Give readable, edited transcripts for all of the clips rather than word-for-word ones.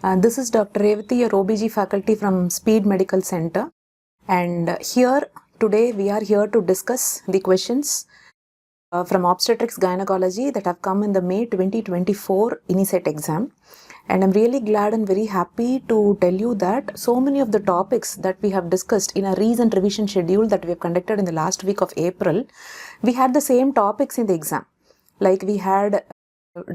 This is Dr. Revathi, your OBG faculty from Speed Medical Center. And today we are here to discuss the questions from obstetrics gynecology that have come in the May 2024 INICET exam. And I'm really glad and very happy to tell you that so many of the topics that we have discussed in a recent revision schedule that we have conducted in the last week of April, we had the same topics in the exam. Like we had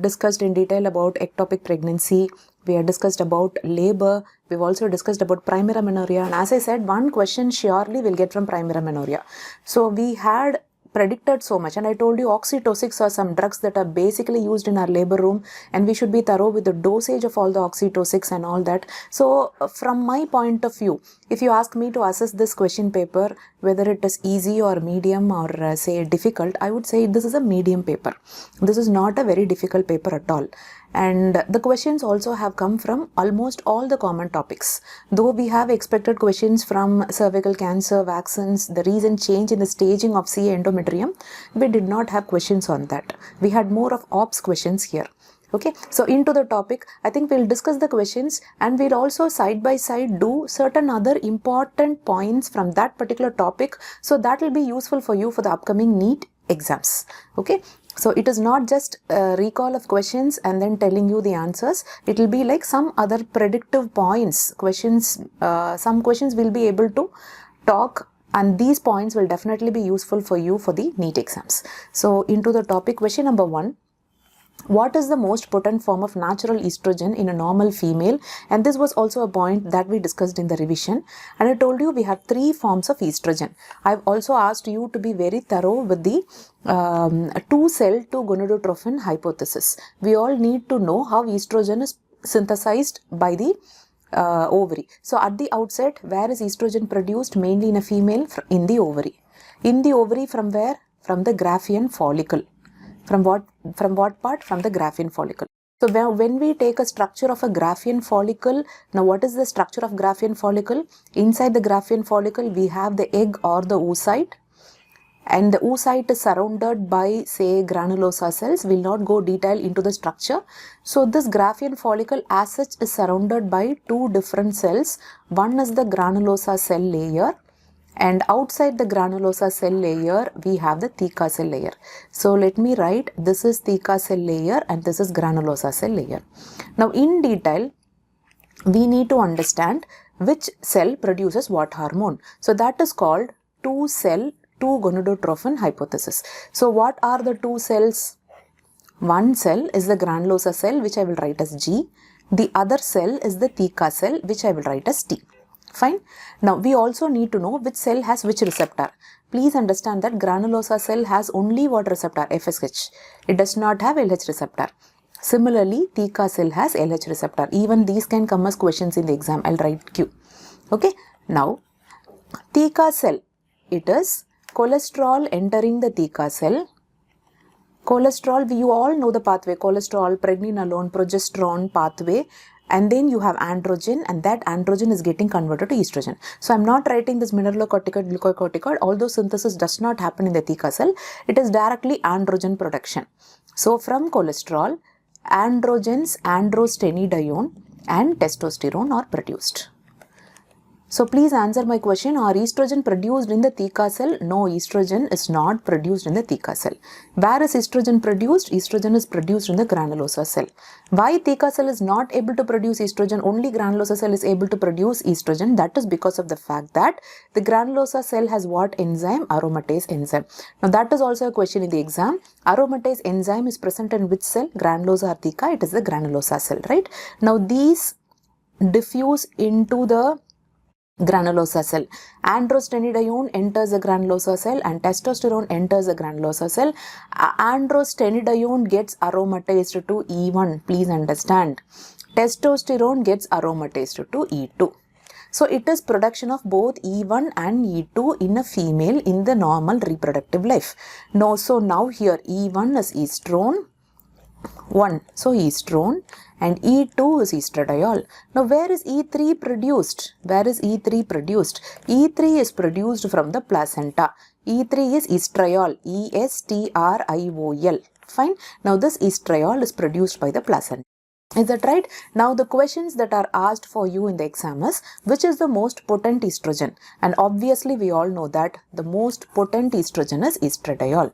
discussed in detail about ectopic pregnancy, we had discussed about labor, we've also discussed about primary amenorrhea, and as I said, one question surely will get from primary amenorrhea. So we had predicted so much, and I told you Oxytocics are some drugs that are basically used in our labor room, and we should be thorough with the dosage of all the Oxytocics and all that. So from my point of view, if you ask me to assess this question paper, whether it is easy or medium or say difficult, I would say this is a medium paper. This is not a very difficult paper at all. And the questions also have come from almost all the common topics. Though we have expected questions from cervical cancer, vaccines, the recent change in the staging of CA endometrium, we did not have questions on that. We had more of OBS questions here. Okay, so into the topic, I think we'll discuss the questions and we'll also side by side do certain other important points from that particular topic. So that will be useful for you for the upcoming NEET exams. Okay. So it is not just a recall of questions and then telling you the answers. It will be like some other predictive points, questions, some questions will be able to talk, and these points will definitely be useful for you for the NEET exams. So into the topic, question number 1. What is the most potent form of natural estrogen in a normal female? And this was also a point that we discussed in the revision. And I told you we have 3 forms of estrogen. I've also asked you to be very thorough with the 2-cell to gonadotrophin hypothesis. We all need to know how estrogen is synthesized by the ovary. So at the outset, where is estrogen produced? Mainly in a female, in the ovary. In the ovary from where? From the Graafian follicle. From what part? From the Graafian follicle. So when we take a structure of a Graafian follicle, now what is the structure of Graafian follicle? Inside the Graafian follicle, we have the egg or the oocyte, and the oocyte is surrounded by, say, granulosa cells. We'll not go detail into the structure. So this Graafian follicle as such is surrounded by 2 different cells. One is the granulosa cell layer, and outside the granulosa cell layer, we have the theca cell layer. So let me write, this is theca cell layer and this is granulosa cell layer. Now in detail, we need to understand which cell produces what hormone. So that is called 2-cell to gonadotrophin hypothesis. So what are the 2 cells? One cell is the granulosa cell, which I will write as G. The other cell is the theca cell, which I will write as T. Fine. Now we also need to know which cell has which receptor. Please understand that granulosa cell has only what receptor? FSH. It does not have LH receptor. Similarly, theca cell has LH receptor. Even these can come as questions in the exam. I'll write Q. Okay. Now, theca cell, it is cholesterol entering the theca cell. Cholesterol, you all know the pathway. Cholesterol, pregnenolone, progesterone pathway. And then you have androgen, and that androgen is getting converted to estrogen. So I'm not writing this mineralocorticoid, glucocorticoid, although synthesis does not happen in the theca cell. It is directly androgen production. So from cholesterol, androgens, androstenedione and testosterone are produced. So please answer my question, are estrogen produced in the theca cell? No, estrogen is not produced in the theca cell. Where is estrogen produced? Estrogen is produced in the granulosa cell. Why theca cell is not able to produce estrogen? Only granulosa cell is able to produce estrogen. That is because of the fact that the granulosa cell has what enzyme? Aromatase enzyme. Now that is also a question in the exam. Aromatase enzyme is present in which cell? Granulosa or theca? It is the granulosa cell, right? Now these diffuse into the granulosa cell. Androstenedione enters the granulosa cell and testosterone enters the granulosa cell. Androstenedione gets aromatized to E1. Please understand. Testosterone gets aromatized to E2. So it is production of both E1 and E2 in a female in the normal reproductive life. No, so now here E1 is estrone. 1. So estrone, and E2 is estradiol. Now where is E3 produced? Where is E3 produced? E3 is produced from the placenta. E3 is estriol, E-S-T-R-I-O-L. Fine. Now this estriol is produced by the placenta. Is that right? Now the questions that are asked for you in the exam is, which is the most potent estrogen? And obviously we all know that the most potent estrogen is estradiol.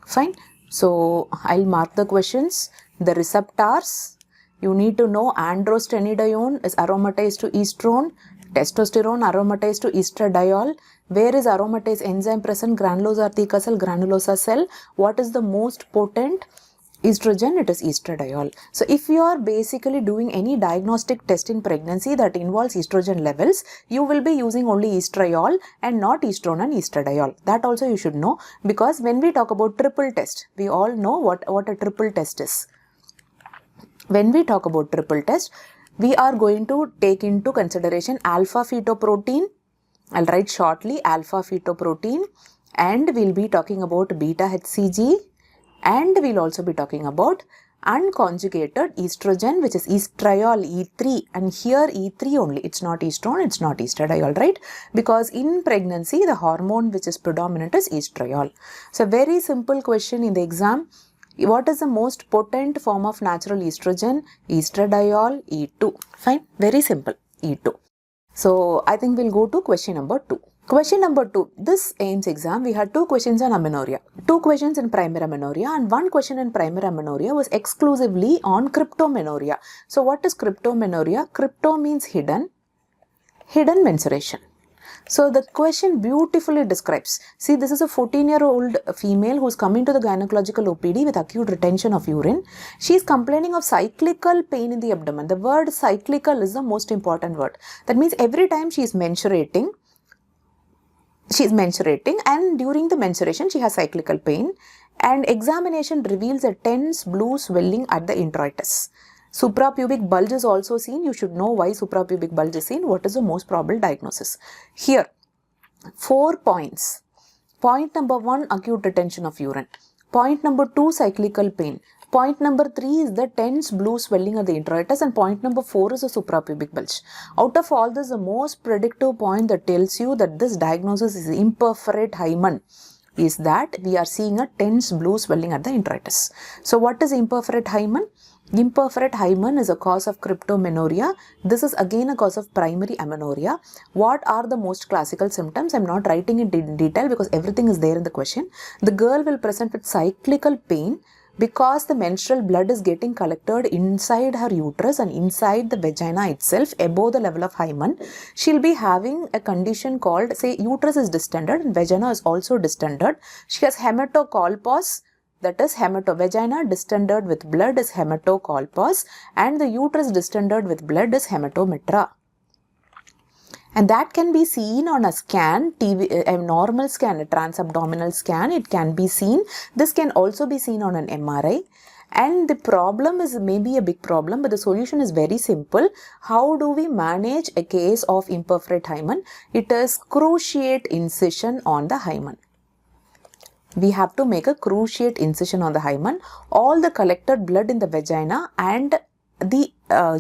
Fine. So I'll mark the questions. The receptors, you need to know androstenedione is aromatase to estrone, testosterone aromatase to estradiol. Where is aromatase enzyme present? Granulosa theca cell, granulosa cell. What is the most potent estrogen? It is estradiol. So if you are basically doing any diagnostic test in pregnancy that involves estrogen levels, you will be using only estradiol and not estrone and estradiol. That also you should know, because when we talk about triple test, we all know what a triple test is. When we talk about triple test, we are going to take into consideration alpha fetoprotein. I'll write shortly alpha fetoprotein, and we'll be talking about beta HCG, and we'll also be talking about unconjugated estrogen, which is estriol E3, and here E3 only, it's not estrone, it's not estradiol, right? Because in pregnancy the hormone which is predominant is estriol. So very simple question in the exam. What is the most potent form of natural estrogen? Estradiol E2. Fine, very simple, E2. So I think we'll go to question number 2. Question number 2. This AIIMS exam, we had 2 questions on amenorrhea. 2 questions in primary amenorrhea, and 1 question in primary amenorrhea was exclusively on cryptomenorrhea. So what is cryptomenorrhea? Crypto means hidden menstruation. So the question beautifully describes. See, this is a 14-year-old female who is coming to the gynecological OPD with acute retention of urine. She is complaining of cyclical pain in the abdomen. The word cyclical is the most important word. That means every time she is menstruating, and during the menstruation she has cyclical pain, and examination reveals a tense blue swelling at the introitus. Suprapubic bulge is also seen. You should know why suprapubic bulge is seen. What is the most probable diagnosis? Here, 4 points. Point number 1, acute retention of urine. Point number 2, cyclical pain. Point number 3 is the tense blue swelling at the introitus, and point number 4 is a suprapubic bulge. Out of all this, the most predictive point that tells you that this diagnosis is imperforate hymen is that we are seeing a tense blue swelling at the introitus. So what is imperforate hymen? Imperforate hymen is a cause of cryptomenorrhea. This is again a cause of primary amenorrhea. What are the most classical symptoms? I'm not writing it in detail because everything is there in the question. The girl will present with cyclical pain because the menstrual blood is getting collected inside her uterus and inside the vagina itself above the level of hymen. She'll be having a condition called, say, uterus is distended and vagina is also distended. She has hematocolpos. That is vagina distended with blood is hematocolpos, and the uterus distended with blood is hematometra. And that can be seen on a scan, a normal scan, a transabdominal scan. It can be seen. This can also be seen on an MRI. And the problem is maybe a big problem, but the solution is very simple. How do we manage a case of imperforate hymen? It is cruciate incision on the hymen. We have to make a cruciate incision on the hymen. All the collected blood in the vagina and the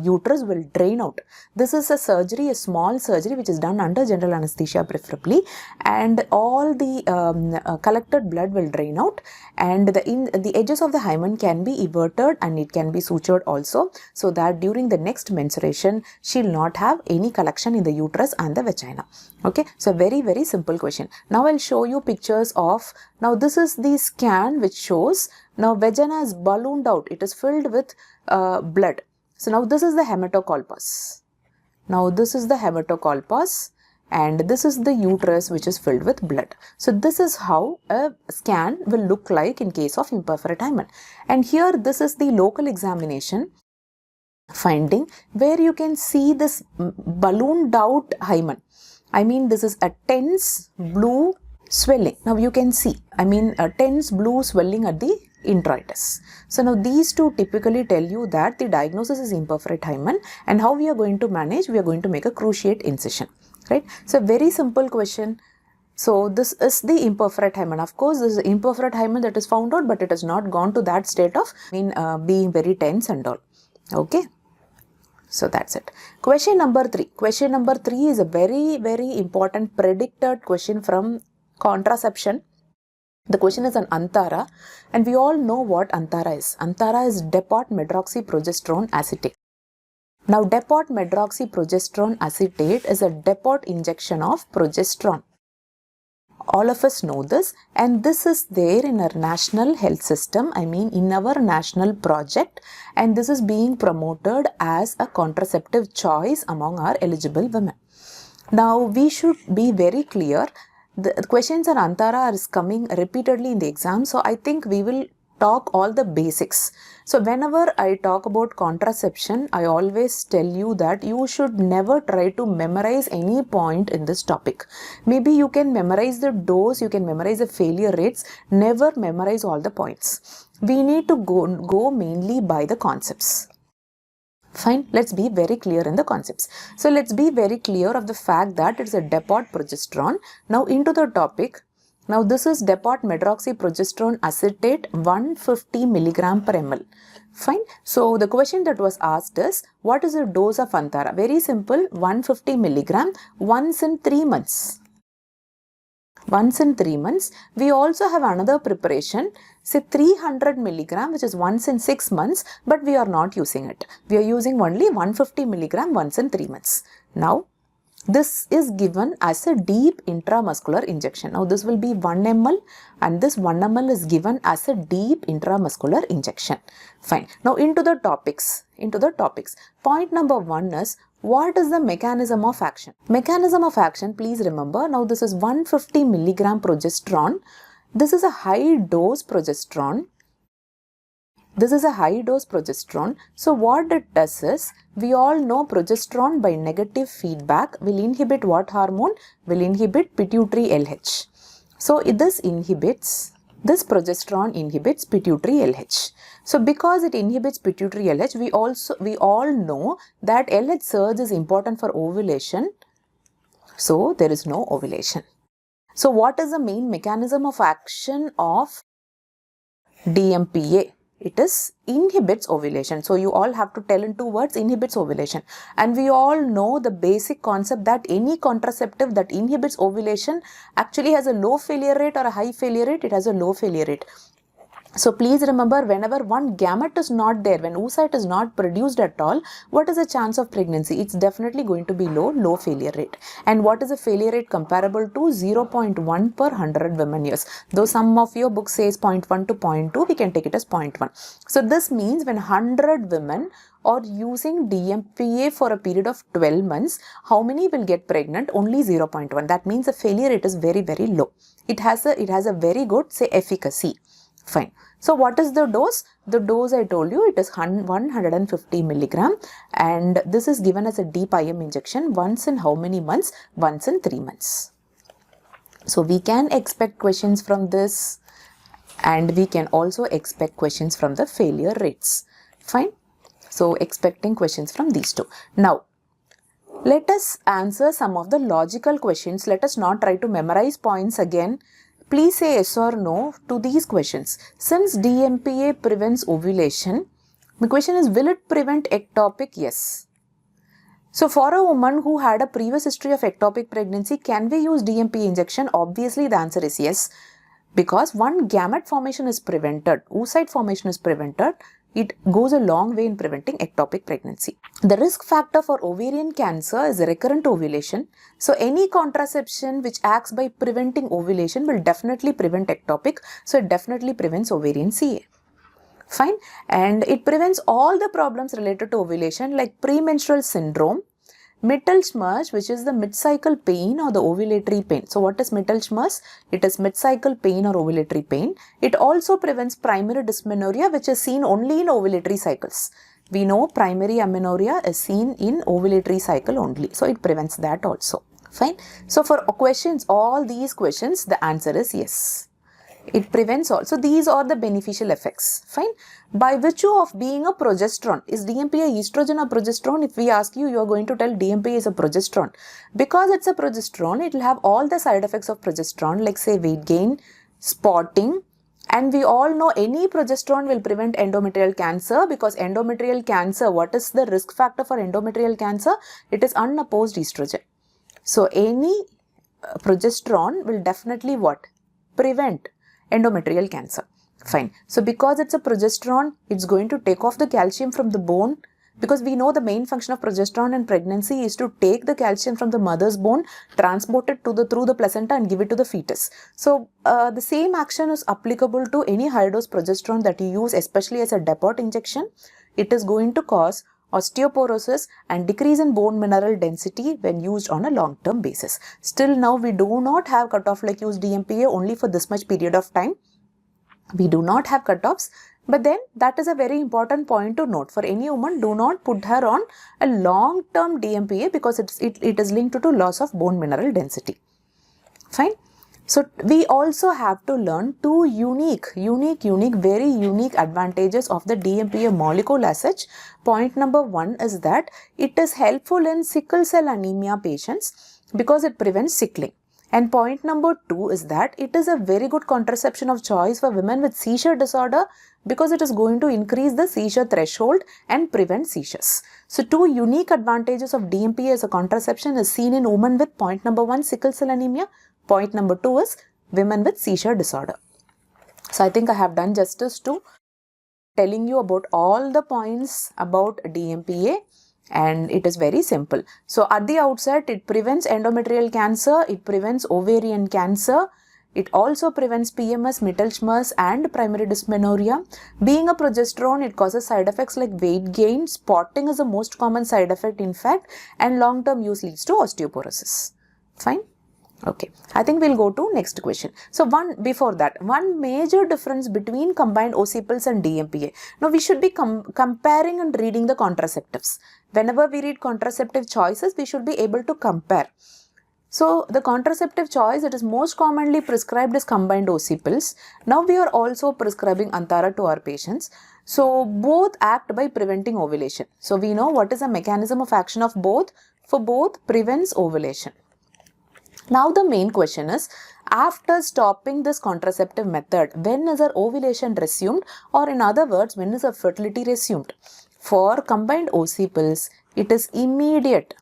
uterus will drain out. This is a surgery, a small surgery which is done under general anesthesia preferably, and all the collected blood will drain out, and the edges of the hymen can be everted and it can be sutured also, so that during the next menstruation she will not have any collection in the uterus and the vagina. Okay, so very, very simple question. Now I'll show you pictures of, now this is the scan which shows, now vagina is ballooned out, it is filled with blood. So now this is the hematocolpus. Now this is the hematocolpus, and this is the uterus which is filled with blood. So this is how a scan will look like in case of imperforate hymen. And here this is the local examination finding where you can see this ballooned out hymen. I mean, this is a tense blue swelling. Now you can see, a tense blue swelling at the introitus. So now these two typically tell you that the diagnosis is imperforate hymen, and how we are going to manage, we are going to make a cruciate incision, right? So very simple question. So this is the imperforate hymen. Of course, this is the imperforate hymen that is found out, but it has not gone to that state of being very tense and all. Okay. So that's it. Question number 3. Question number 3 is a very, very important predicted question from contraception. The question is on Antara, and we all know what Antara is. Antara is depot medroxyprogesterone acetate. Now, depot medroxyprogesterone acetate is a depot injection of progesterone. All of us know this, and this is there in our national health system, in our national project, and this is being promoted as a contraceptive choice among our eligible women. Now, we should be very clear. The questions on Antara is coming repeatedly in the exam, so I think we will talk all the basics. So whenever I talk about contraception, I always tell you that you should never try to memorize any point in this topic. Maybe you can memorize the dose, you can memorize the failure rates, never memorize all the points. We need to go mainly by the concepts. Fine, let's be very clear in the concepts. So let's be very clear of the fact that it's a depot progesterone. Now into the topic. Now this is depot medroxyprogesterone acetate 150 mg per ml. Fine. So the question that was asked is, what is the dose of Antara? Very simple, 150 mg once in 3 months. Once in 3 months. We also have another preparation, say 300 mg, which is once in 6 months, but we are not using it. We are using only 150 mg once in 3 months. Now, this is given as a deep intramuscular injection. Now, this will be 1 ml, and this 1 ml is given as a deep intramuscular injection. Fine. Now, into the topics. Point number 1 is, what is the mechanism of action? Mechanism of action, please remember, now this is 150 mg progesterone. This is a high dose progesterone. So what it does is, we all know progesterone by negative feedback will inhibit what hormone? Will inhibit pituitary LH. So this progesterone inhibits pituitary LH. So because it inhibits pituitary LH, we all know that LH surge is important for ovulation. So there is no ovulation. So what is the main mechanism of action of DMPA? It is inhibits ovulation. So you all have to tell in 2 words, inhibits ovulation. And we all know the basic concept that any contraceptive that inhibits ovulation actually has a low failure rate or a high failure rate. It has a low failure rate. So please remember, whenever one gamete is not there, when oocyte is not produced at all, what is the chance of pregnancy? It's definitely going to be low failure rate. And what is the failure rate comparable to? 0.1 per 100 women years. Though some of your book says 0.1 to 0.2, we can take it as 0.1. So this means when 100 women are using DMPA for a period of 12 months, how many will get pregnant? Only 0.1. That means the failure rate is very, very low. It has a very good, say, efficacy. Fine. So what is the dose? The dose I told you, it is 150 mg, and this is given as a deep IM injection once in how many months? Once in 3 months. So we can expect questions from this, and we can also expect questions from the failure rates. Fine. So expecting questions from these 2. Now, let us answer some of the logical questions. Let us not try to memorize points again. Please say yes or no to these questions. Since DMPA prevents ovulation, the question is, will it prevent ectopic? Yes. So for a woman who had a previous history of ectopic pregnancy, can we use DMPA injection? Obviously, the answer is yes. Because one gamete formation is prevented, oocyte formation is prevented, it goes a long way in preventing ectopic pregnancy. The risk factor for ovarian cancer is recurrent ovulation. So any contraception which acts by preventing ovulation will definitely prevent ectopic. So it definitely prevents ovarian CA. Fine. And it prevents all the problems related to ovulation like premenstrual syndrome, Mittelschmerz, which is the mid-cycle pain or the ovulatory pain. So what is Mittelschmerz? It is mid-cycle pain or ovulatory pain. It also prevents primary dysmenorrhea, which is seen only in ovulatory cycles. We know primary amenorrhea is seen in ovulatory cycle only. So it prevents that also. Fine. So for questions, all these questions, the answer is yes. It prevents also. These are the beneficial effects. Fine. By virtue of being a progesterone, is DMPA estrogen or progesterone? If we ask you, you are going to tell DMPA is a progesterone. Because it's a progesterone, it will have all the side effects of progesterone, like say weight gain, spotting, and we all know any progesterone will prevent endometrial cancer, because endometrial cancer, what is the risk factor for endometrial cancer? It is unopposed estrogen. So any progesterone will definitely what? Prevent endometrial cancer. Fine. So because it's a progesterone, it's going to take off the calcium from the bone, because we know the main function of progesterone in pregnancy is to take the calcium from the mother's bone, transport it through the placenta and give it to the fetus. So the same action is applicable to any high dose progesterone that you use, especially as a depot injection. It is going to cause osteoporosis and decrease in bone mineral density when used on a long-term basis. Still now we do not have cutoff like use DMPA only for this much period of time. We do not have cutoffs. But then that is a very important point to note. For any woman, do not put her on a long-term DMPA because it is linked to loss of bone mineral density. Fine. So we also have to learn two very unique advantages of the DMPA molecule as such. Point number one is that it is helpful in sickle cell anemia patients because it prevents sickling. And point number two is that it is a very good contraception of choice for women with seizure disorder because it is going to increase the seizure threshold and prevent seizures. So two unique advantages of DMPA as a contraception is seen in women with point number one, sickle cell anemia. Point number two is women with seizure disorder. So I think I have done justice to telling you about all the points about DMPA. And it is very simple. So at the outset, it prevents endometrial cancer, it prevents ovarian cancer, it also prevents PMS, Mittelschmerz and primary dysmenorrhea. Being a progesterone, it causes side effects like weight gain, spotting is the most common side effect in fact, and long-term use leads to osteoporosis. Fine? Okay, I think we'll go to next question. So before that, one major difference between combined OC pills and DMPA. Now we should be comparing and reading the contraceptives. Whenever we read contraceptive choices, we should be able to compare. So the contraceptive choice that is most commonly prescribed is combined OC pills. Now we are also prescribing Antara to our patients. So both act by preventing ovulation. So we know what is the mechanism of action of both. For both prevents ovulation. Now the main question is, after stopping this contraceptive method, when is our ovulation resumed, or in other words, when is our fertility resumed? For combined OC pills, it is immediate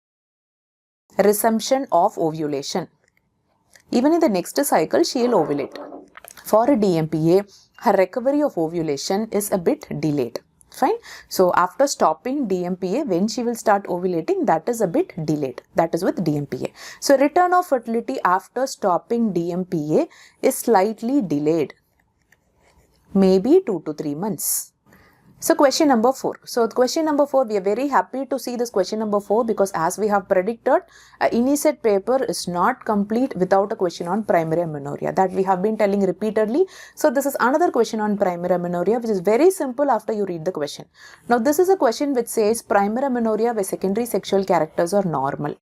resumption of ovulation. Even in the next cycle, she will ovulate. For a DMPA, her recovery of ovulation is a bit delayed. Fine. So after stopping DMPA, when she will start ovulating, that is a bit delayed. That is with DMPA. So return of fertility after stopping DMPA is slightly delayed. Maybe 2 to 3 months. So question number 4. So question number 4, we are very happy to see this question number 4 because as we have predicted, a INICET paper is not complete without a question on primary amenorrhea. That we have been telling repeatedly. So this is another question on primary amenorrhea which is very simple after you read the question. Now this is a question which says primary amenorrhea where secondary sexual characters are normal.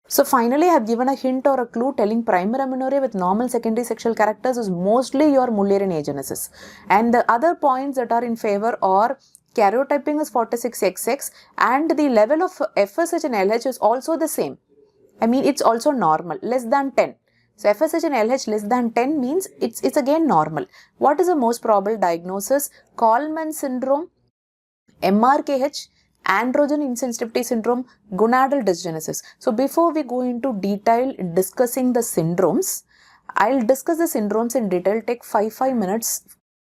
So finally I have given a hint or a clue telling primary amenorrhea with normal secondary sexual characters is mostly your Mullerian agenesis. And the other points that are in favor are karyotyping is 46XX and the level of FSH and LH is also the same. I mean it's also normal, less than 10. So FSH and LH less than 10 means it's again normal. What is the most probable diagnosis? Kallmann syndrome, MRKH, androgen insensitivity syndrome, gonadal dysgenesis. So before we go into detail discussing the syndromes, I'll discuss the syndromes in detail, take 5 minutes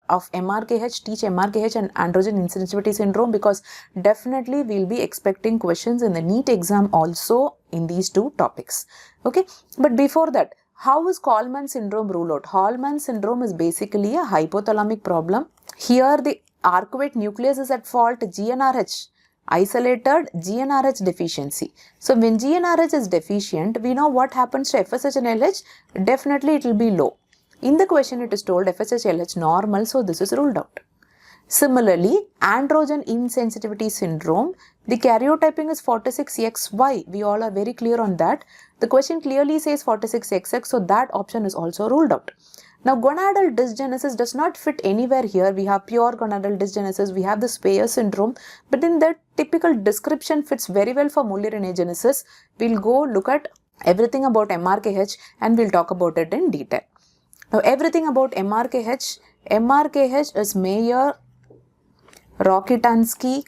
of MRKH, teach MRKH and androgen insensitivity syndrome because definitely we'll be expecting questions in the NEET exam also in these two topics. Okay, but before that, how is Kallmann syndrome ruled out? Kallmann syndrome is basically a hypothalamic problem. Here the arcuate nucleus is at fault, GnRH. Isolated GnRH deficiency. So when GnRH is deficient, we know what happens to FSH and LH. Definitely it will be low. In the question it is told FSH LH normal, so this is ruled out. Similarly, androgen insensitivity syndrome, the karyotyping is 46XY. We all are very clear on that. The question clearly says 46XX, so that option is also ruled out. Now, gonadal dysgenesis does not fit anywhere here. We have pure gonadal dysgenesis, we have the Speyer syndrome, but in that typical description fits very well for Mullerian agenesis. We'll go look at everything about MRKH and we'll talk about it in detail. Now, everything about MRKH is Mayer, Rokitansky,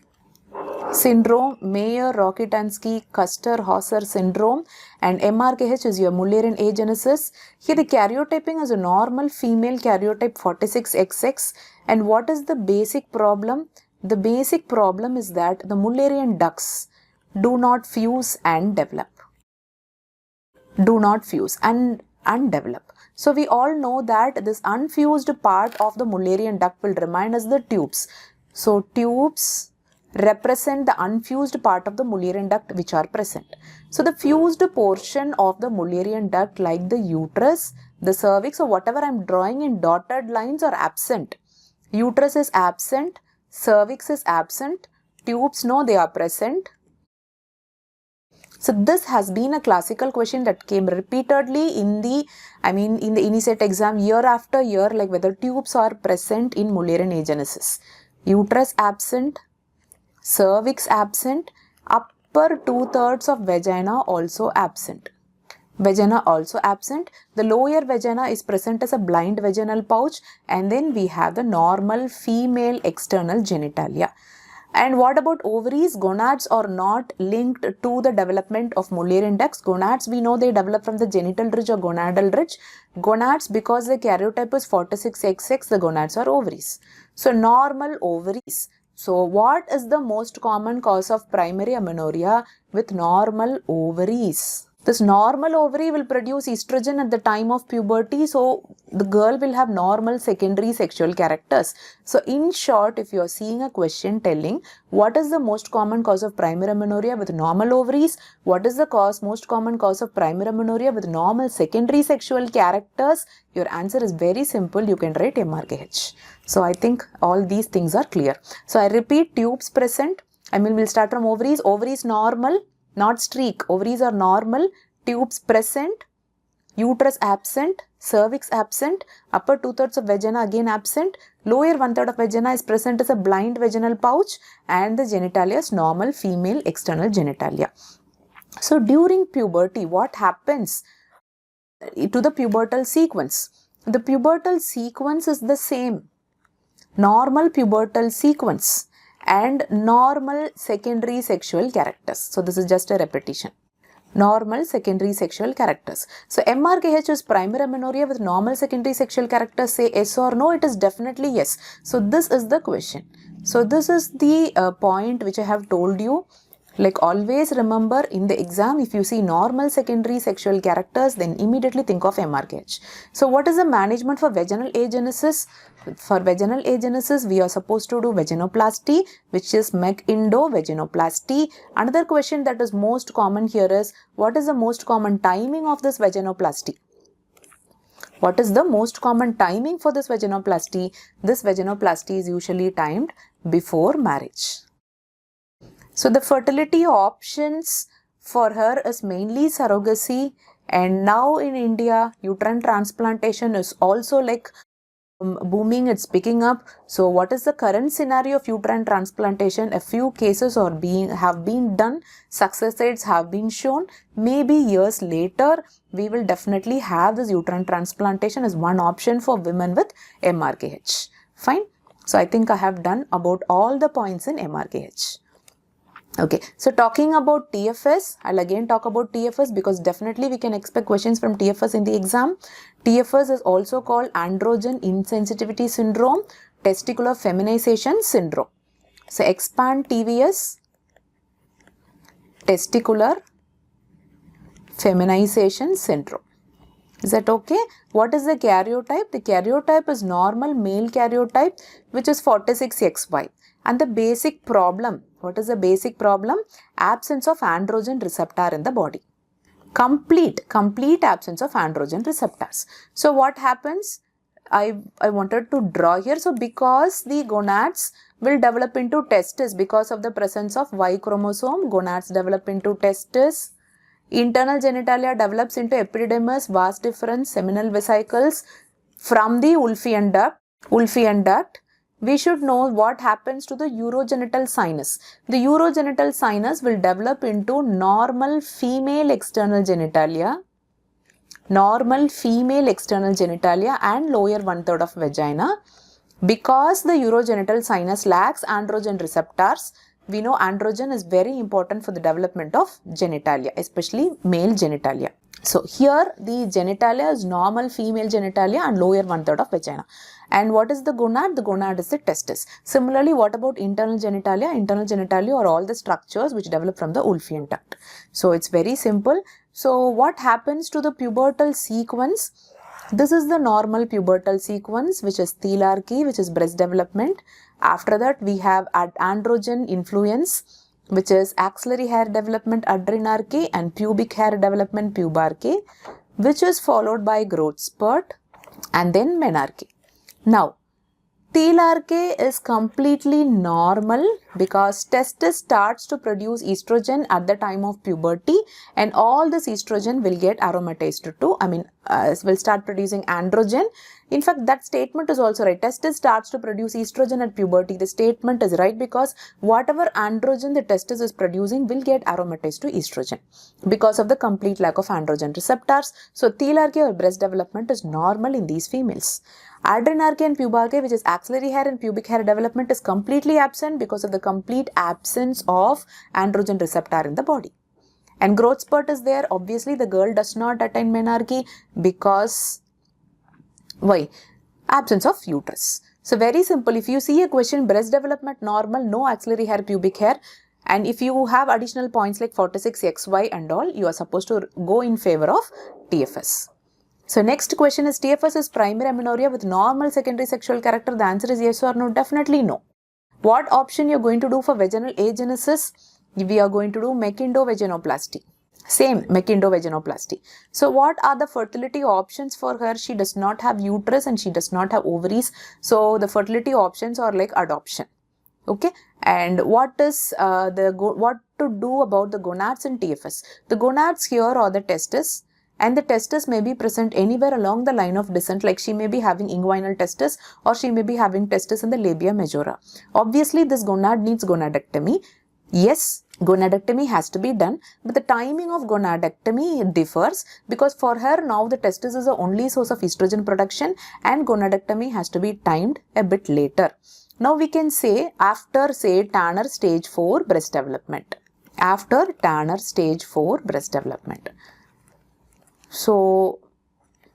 syndrome, Mayer-Rokitansky Custer-Hauser syndrome, and MRKH is your Mullerian agenesis. Here the karyotyping is a normal female karyotype 46XX. And what is the basic problem? The basic problem is that the Mullerian ducts do not fuse and develop. Do not fuse and develop. So we all know that this unfused part of the Mullerian duct will remain as the tubes. So tubes represent the unfused part of the Mullerian duct which are present. So the fused portion of the Mullerian duct, like the uterus, the cervix, or whatever I am drawing in dotted lines, are absent. Uterus is absent, cervix is absent, tubes, no, they are present. So this has been a classical question that came repeatedly in the INICET exam year after year, like whether tubes are present in Mullerian agenesis. Uterus absent, cervix absent, upper 2/3 of vagina also absent. Vagina also absent. The lower vagina is present as a blind vaginal pouch, and then we have the normal female external genitalia. And what about ovaries? Gonads are not linked to the development of Mullerian ducts. Gonads, we know they develop from the genital ridge or gonadal ridge. Gonads, because the karyotype is 46XX, the gonads are ovaries. So normal ovaries. So what is the most common cause of primary amenorrhea with normal ovaries? This normal ovary will produce estrogen at the time of puberty, so the girl will have normal secondary sexual characters. So in short, if you are seeing a question telling what is the most common cause of primary amenorrhea with normal ovaries, what is the most common cause of primary amenorrhea with normal secondary sexual characters, your answer is very simple. You can write MRKH. So I think all these things are clear. So I repeat, tubes present. We'll start from ovaries. Ovaries normal, not streak. Ovaries are normal, tubes present, uterus absent, cervix absent, upper 2/3 of vagina again absent, lower 1/3 of vagina is present as a blind vaginal pouch, and the genitalia is normal female external genitalia. So during puberty, what happens to the pubertal sequence? The pubertal sequence is the same. Normal pubertal sequence and normal secondary sexual characters. So this is just a repetition. Normal secondary sexual characters. So MRKH is primary amenorrhea with normal secondary sexual characters. Say yes or no. It is definitely yes. So this is the question. So this is the point which I have told you. Like always remember, in the exam, if you see normal secondary sexual characters, then immediately think of MRKH. So what is the management for vaginal agenesis? For vaginal agenesis, we are supposed to do vaginoplasty, which is vaginoplasty. Another question that is most common here is, what is the most common timing of this vaginoplasty? What is the most common timing for this vaginoplasty? This vaginoplasty is usually timed before marriage. So the fertility options for her is mainly surrogacy, and now in India, uterine transplantation is also like booming, it's picking up. So what is the current scenario of uterine transplantation? A few cases have been done, success rates have been shown. Maybe years later, we will definitely have this uterine transplantation as one option for women with MRKH. Fine. So I think I have done about all the points in MRKH. Okay, so talking about TFS, I'll again talk about TFS because definitely we can expect questions from TFS in the exam. TFS is also called androgen insensitivity syndrome, testicular feminization syndrome. So expand TVS, testicular feminization syndrome. Is that okay? What is the karyotype? The karyotype is normal male karyotype, which is 46XY. And the basic problem, what is the basic problem? Absence of androgen receptor in the body. Complete absence of androgen receptors. So what happens? I wanted to draw here. So because the gonads will develop into testes because of the presence of Y chromosome, gonads develop into testes. Internal genitalia develops into epididymis, vas deferens, seminal vesicles from the Wolffian duct. We should know what happens to the urogenital sinus. The urogenital sinus will develop into normal female external genitalia and lower 1/3 of vagina. Because the urogenital sinus lacks androgen receptors, we know androgen is very important for the development of genitalia, especially male genitalia. So here the genitalia is normal female genitalia and lower 1/3 of vagina. And what is the gonad? The gonad is the testis. Similarly, what about internal genitalia? Internal genitalia are all the structures which develop from the Wolffian duct. So it's very simple. So what happens to the pubertal sequence? This is the normal pubertal sequence, which is thelarchy, which is breast development. After that, we have androgen influence, which is axillary hair development, adrenarche, and pubic hair development, pubarche, which is followed by growth spurt and then menarche. Now, thelarche is completely normal because testis starts to produce estrogen at the time of puberty, and all this estrogen will get aromatized to, will start producing androgen. In fact, that statement is also right. Testis starts to produce estrogen at puberty. The statement is right because whatever androgen the testis is producing will get aromatized to estrogen because of the complete lack of androgen receptors. So, thelarche or breast development is normal in these females. Adrenarche and pubarche, which is axillary hair and pubic hair development, is completely absent because of the complete absence of androgen receptor in the body. And growth spurt is there. Obviously, the girl does not attain menarche because why? Absence of uterus. So very simple. If you see a question, breast development normal, no axillary hair, pubic hair, and if you have additional points like 46, XY and all, you are supposed to go in favor of TFS. So next question is, TFS is primary amenorrhea with normal secondary sexual character. The answer is yes or no. Definitely no. What option you are going to do for vaginal agenesis? We are going to do meckendovaginoplasty. Same, meckendovaginoplasty. So what are the fertility options for her? She does not have uterus and she does not have ovaries. So the fertility options are like adoption. Okay. And what is what to do about the gonads in TFS? The gonads here are the testis. And the testis may be present anywhere along the line of descent, like she may be having inguinal testis or she may be having testis in the labia majora. Obviously, this gonad needs gonadectomy. Yes, gonadectomy has to be done, but the timing of gonadectomy differs because for her now the testis is the only source of estrogen production and gonadectomy has to be timed a bit later. Now we can say after Tanner stage 4 breast development. After Tanner stage 4 breast development. So,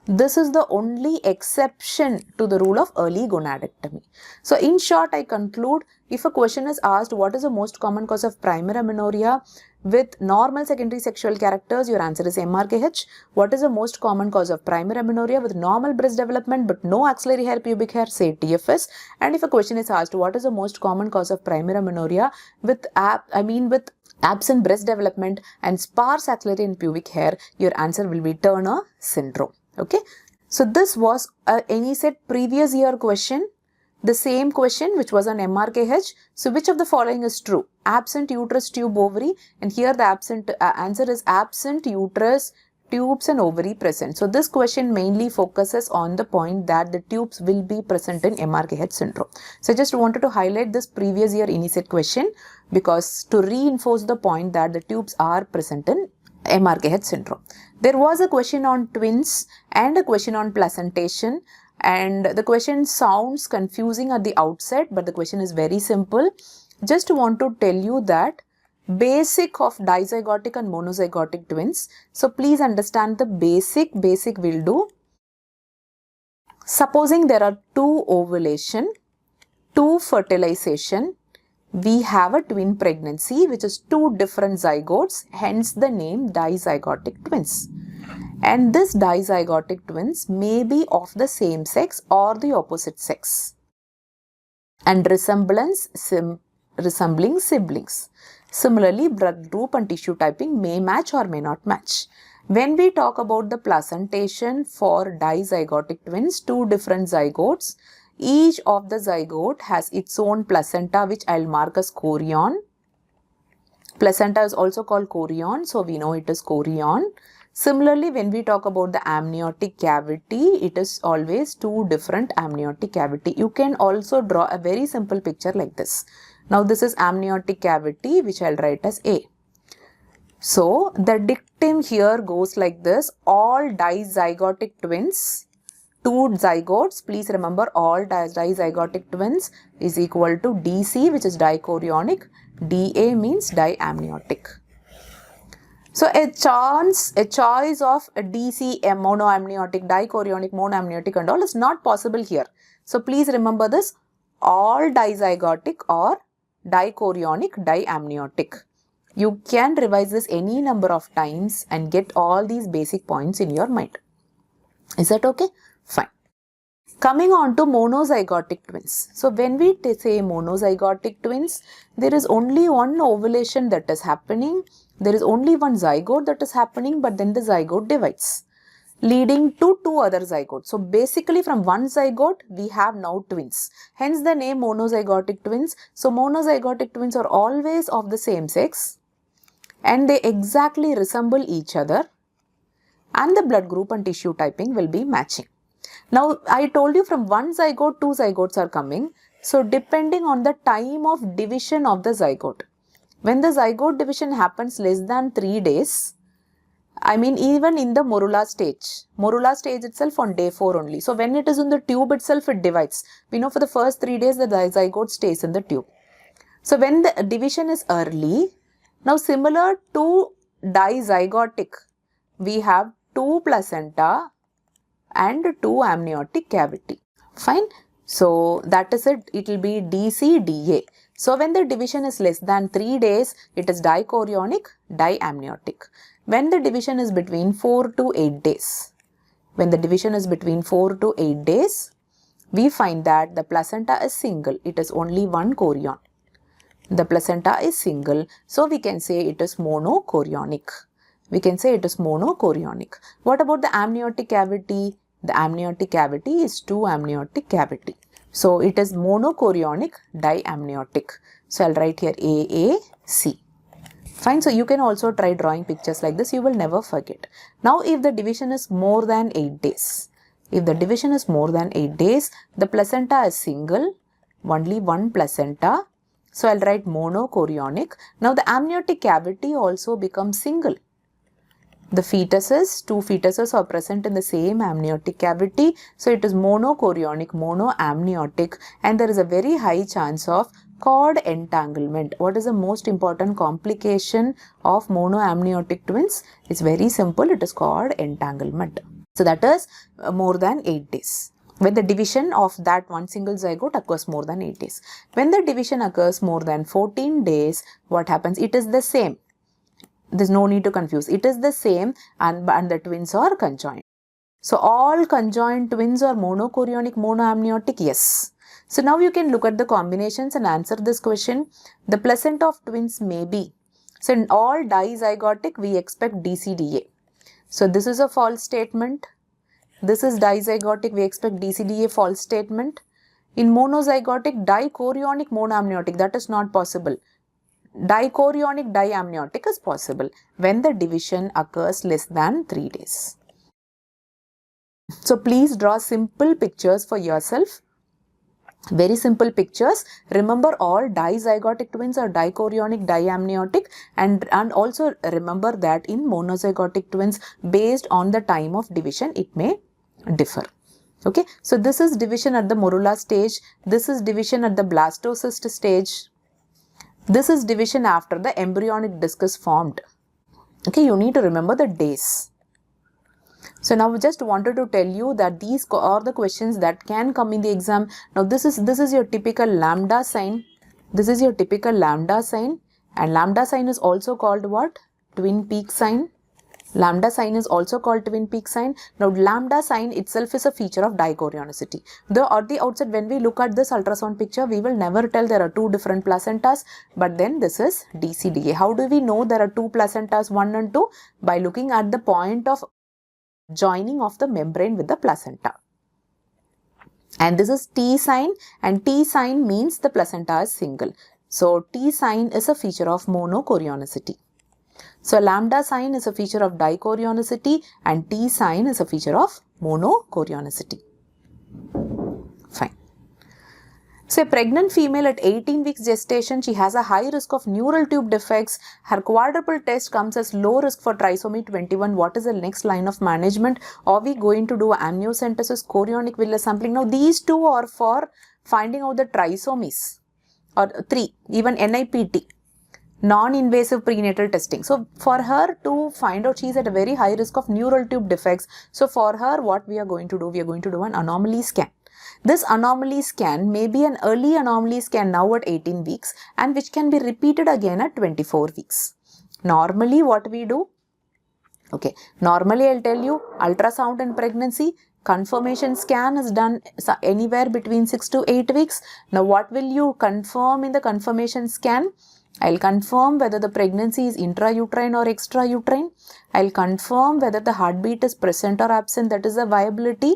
this is the only exception to the rule of early gonadectomy. So, in short, I conclude, if a question is asked, what is the most common cause of primary amenorrhea with normal secondary sexual characters, your answer is MRKH. What is the most common cause of primary amenorrhea with normal breast development but no axillary hair, pubic hair, say TFS. And if a question is asked, what is the most common cause of primary amenorrhea with absent breast development and sparse axillary and pubic hair, your answer will be Turner syndrome. Okay. So this was a NEET previous year question. The same question which was on MRKH. So which of the following is true? Absent uterus, tube, ovary, and here the answer is absent uterus, tubes and ovary present. So this question mainly focuses on the point that the tubes will be present in MRKH syndrome. So I just wanted to highlight this previous year INICET question because to reinforce the point that the tubes are present in MRKH syndrome. There was a question on twins and a question on placentation, and the question sounds confusing at the outset, but the question is very simple. Just want to tell you that basic of dizygotic and monozygotic twins. So please understand the basic will do. Supposing there are 2 ovulation, 2 fertilization, we have a twin pregnancy which is 2 different zygotes, hence the name dizygotic twins. And this dizygotic twins may be of the same sex or the opposite sex and resembling siblings. Similarly, blood group and tissue typing may match or may not match. When we talk about the placentation for dizygotic twins, 2 different zygotes, each of the zygote has its own placenta which I'll mark as chorion. Placenta is also called chorion, so we know it is chorion. Similarly, when we talk about the amniotic cavity, it is always 2 different amniotic cavity. You can also draw a very simple picture like this. Now this is amniotic cavity which I'll write as A. So the dictum here goes like this: all dizygotic twins, 2 zygotes, please remember all dizygotic twins is equal to DC, which is dichorionic, DA means diamniotic. So a choice of a DC, a monoamniotic, dichorionic, monoamniotic and all is not possible here. So please remember this, all dizygotic or dichorionic, diamniotic. You can revise this any number of times and get all these basic points in your mind. Is that okay? Fine. Coming on to monozygotic twins. So when we say monozygotic twins, there is only one ovulation that is happening. There is only one zygote that is happening, but then the zygote divides, leading to two other zygotes. So basically from one zygote, we have now twins. Hence the name monozygotic twins. So monozygotic twins are always of the same sex and they exactly resemble each other and the blood group and tissue typing will be matching. Now, I told you from one zygote, two zygotes are coming. So, depending on the time of division of the zygote. When the zygote division happens less than 3 days, I mean even in the morula stage itself on day 4 only. So, when it is in the tube itself, it divides. We know for the first 3 days, the zygote stays in the tube. So, when the division is early, now similar to dizygotic, we have 2 placenta and 2 amniotic cavity. Fine. So that is it. It will be DCDA. So when the division is less than 3 days, it is dichorionic, diamniotic. When the division is between 4 to 8 days, we find that the placenta is single. It is only one chorion. The placenta is single. So we can say it is monochorionic. What about the amniotic cavity? The amniotic cavity is 2 amniotic cavity. So it is monochorionic, diamniotic. So I'll write here AAC. Fine. So you can also try drawing pictures like this. You will never forget. Now if the division is more than 8 days, the placenta is single, only one placenta. So I'll write monochorionic. Now the amniotic cavity also becomes single. The fetuses, 2 fetuses are present in the same amniotic cavity. So it is monochorionic, monoamniotic, and there is a very high chance of cord entanglement. What is the most important complication of monoamniotic twins? It's very simple. It is cord entanglement. So that is more than 8 days. When the division of that one single zygote occurs more than 8 days. When the division occurs more than 14 days, what happens? It is the same. There's no need to confuse. It is the same and the twins are conjoined. So all conjoined twins are monochorionic, monoamniotic? Yes. So now you can look at the combinations and answer this question. The placenta of twins may be. So in all dizygotic, we expect DCDA. So this is a false statement. This is dizygotic, we expect DCDA, false statement. In monozygotic, dichorionic, monoamniotic, that is not possible. Dichorionic, diamniotic is possible when the division occurs less than 3 days. So please draw simple pictures for yourself. Very simple pictures. Remember all dizygotic twins are dichorionic, diamniotic, and also remember that in monozygotic twins, based on the time of division, it may differ. Okay, so this is division at the morula stage. This is division at the blastocyst stage. This is division after the embryonic disc is formed. Okay, you need to remember the days. So now we just wanted to tell you that these are the questions that can come in the exam. Now this is your typical lambda sign. This is your typical lambda sign, and lambda sign is also called what? Twin peak sign. Lambda sign is also called twin peak sign. Now lambda sign itself is a feature of dichorionicity. Though at the outset when we look at this ultrasound picture, we will never tell there are 2 different placentas, but then this is DCDA. How do we know there are 2 placentas, 1 and 2? By looking at the point of joining of the membrane with the placenta. And this is T sign, and T sign means the placenta is single. So T sign is a feature of monochorionicity. So lambda sign is a feature of dichorionicity and T sign is a feature of monochorionicity. Fine. So a pregnant female at 18 weeks gestation, she has a high risk of neural tube defects. Her quadruple test comes as low risk for trisomy 21. What is the next line of management? Are we going to do amniocentesis, chorionic villus sampling? Now these two are for finding out the trisomies, or 3, even NIPT. non-invasive prenatal testing. So for her to find out, she is at a very high risk of neural tube defects. So for her, what we are going to do, we are going to do an anomaly scan. This anomaly scan may be an early anomaly scan now at 18 weeks and which can be repeated again at 24 weeks. Normally what we do, okay, normally I'll tell you ultrasound in pregnancy, confirmation scan is done anywhere between 6 to 8 weeks. Now what will you confirm in the confirmation scan? I'll confirm whether the pregnancy is intrauterine or extrauterine. I'll confirm whether the heartbeat is present or absent, that is a viability.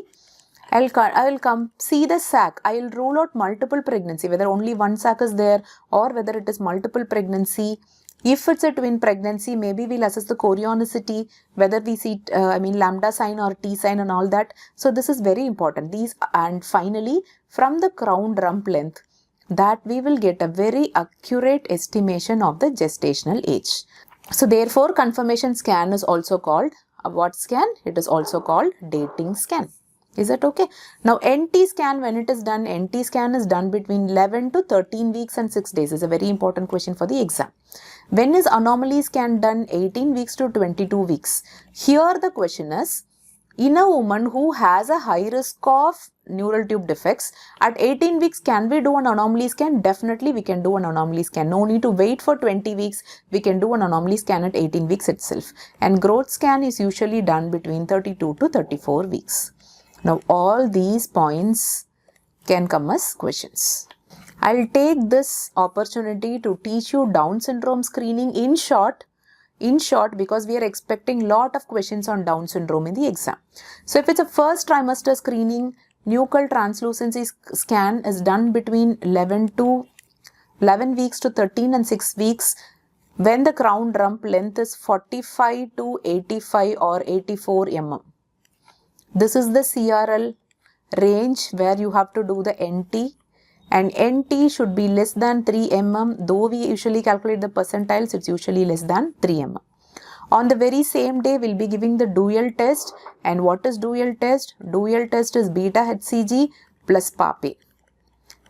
I will come see the sac. I will rule out multiple pregnancy, whether only one sac is there or whether it is multiple pregnancy. If it's a twin pregnancy, maybe we'll assess the chorionicity, whether we see, lambda sign or T sign and all that. So this is very important. These, and finally, from the crown rump length, that we will get a very accurate estimation of the gestational age. So therefore, confirmation scan is also called a what scan? It is also called dating scan. Is that okay? Now NT scan, when it is done, NT scan is done between 11 to 13 weeks and 6 days. Is a very important question for the exam. When is anomaly scan done? 18 weeks to 22 weeks. Here the question is, in a woman who has a high risk of neural tube defects, at 18 weeks can we do an anomaly scan? Definitely we can do an anomaly scan. No need to wait for 20 weeks. We can do an anomaly scan at 18 weeks itself. And growth scan is usually done between 32 to 34 weeks. Now all these points can come as questions. I'll take this opportunity to teach you Down syndrome screening in short because we are expecting lot of questions on Down syndrome in the exam. So if it's a first trimester screening, nuchal translucency scan is done between 11 weeks to 13 and 6 weeks when the crown rump length is 45 to 85 or 84 mm. This is the CRL range where you have to do the NT, and NT should be less than 3 mm. Though we usually calculate the percentiles, it's usually less than 3 mm. On the very same day, we'll be giving the dual test. And what is dual test? Dual test is beta HCG plus PAPA.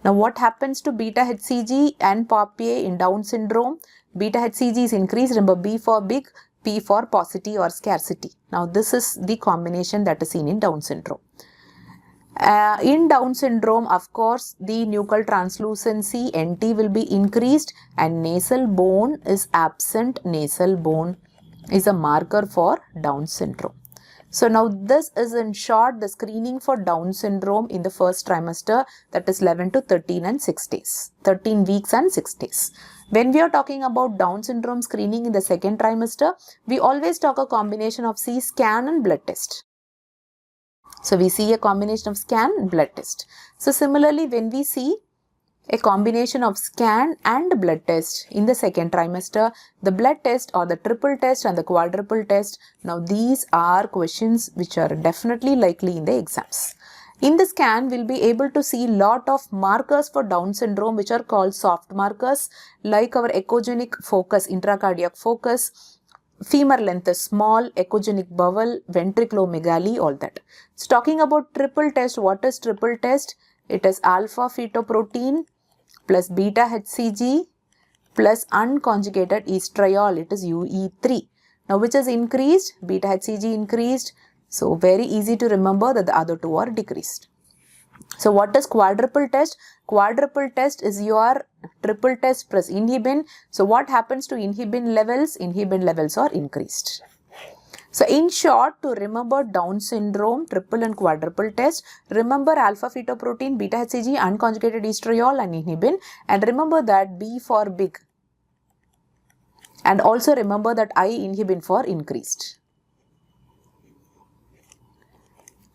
Now what happens to beta HCG and PAPA in Down syndrome? Beta HCG is increased. Remember, B for big, P for paucity or scarcity. Now this is the combination that is seen in Down syndrome. In Down syndrome, of course, the nuchal translucency NT will be increased and nasal bone is absent. Nasal bone is a marker for Down syndrome. So now this is in short the screening for Down syndrome in the first trimester, that is 11 to 13 and 6 days, 13 weeks and 6 days. When we are talking about Down syndrome screening in the second trimester, we always talk a combination of scan and blood test. So we see a combination of scan and blood test. So similarly, when we see a combination of scan and blood test in the second trimester, the blood test or the triple test and the quadruple test, now these are questions which are definitely likely in the exams. In the scan, we'll be able to see lot of markers for Down syndrome which are called soft markers, like our echogenic focus, intracardiac focus, femur length is small, echogenic bowel, ventriculomegaly, all that. So talking about triple test, what is triple test? It is alpha fetoprotein plus beta HCG plus unconjugated estriol, it is UE3. Now which is increased? Beta HCG increased. So very easy to remember that the other two are decreased. So what is quadruple test? Quadruple test is your triple test plus inhibin. So what happens to inhibin levels? Inhibin levels are increased. So in short, to remember Down syndrome, triple and quadruple test, remember alpha fetoprotein, beta HCG, unconjugated estriol and inhibin, and remember that B for big. And also remember that I inhibin for increased.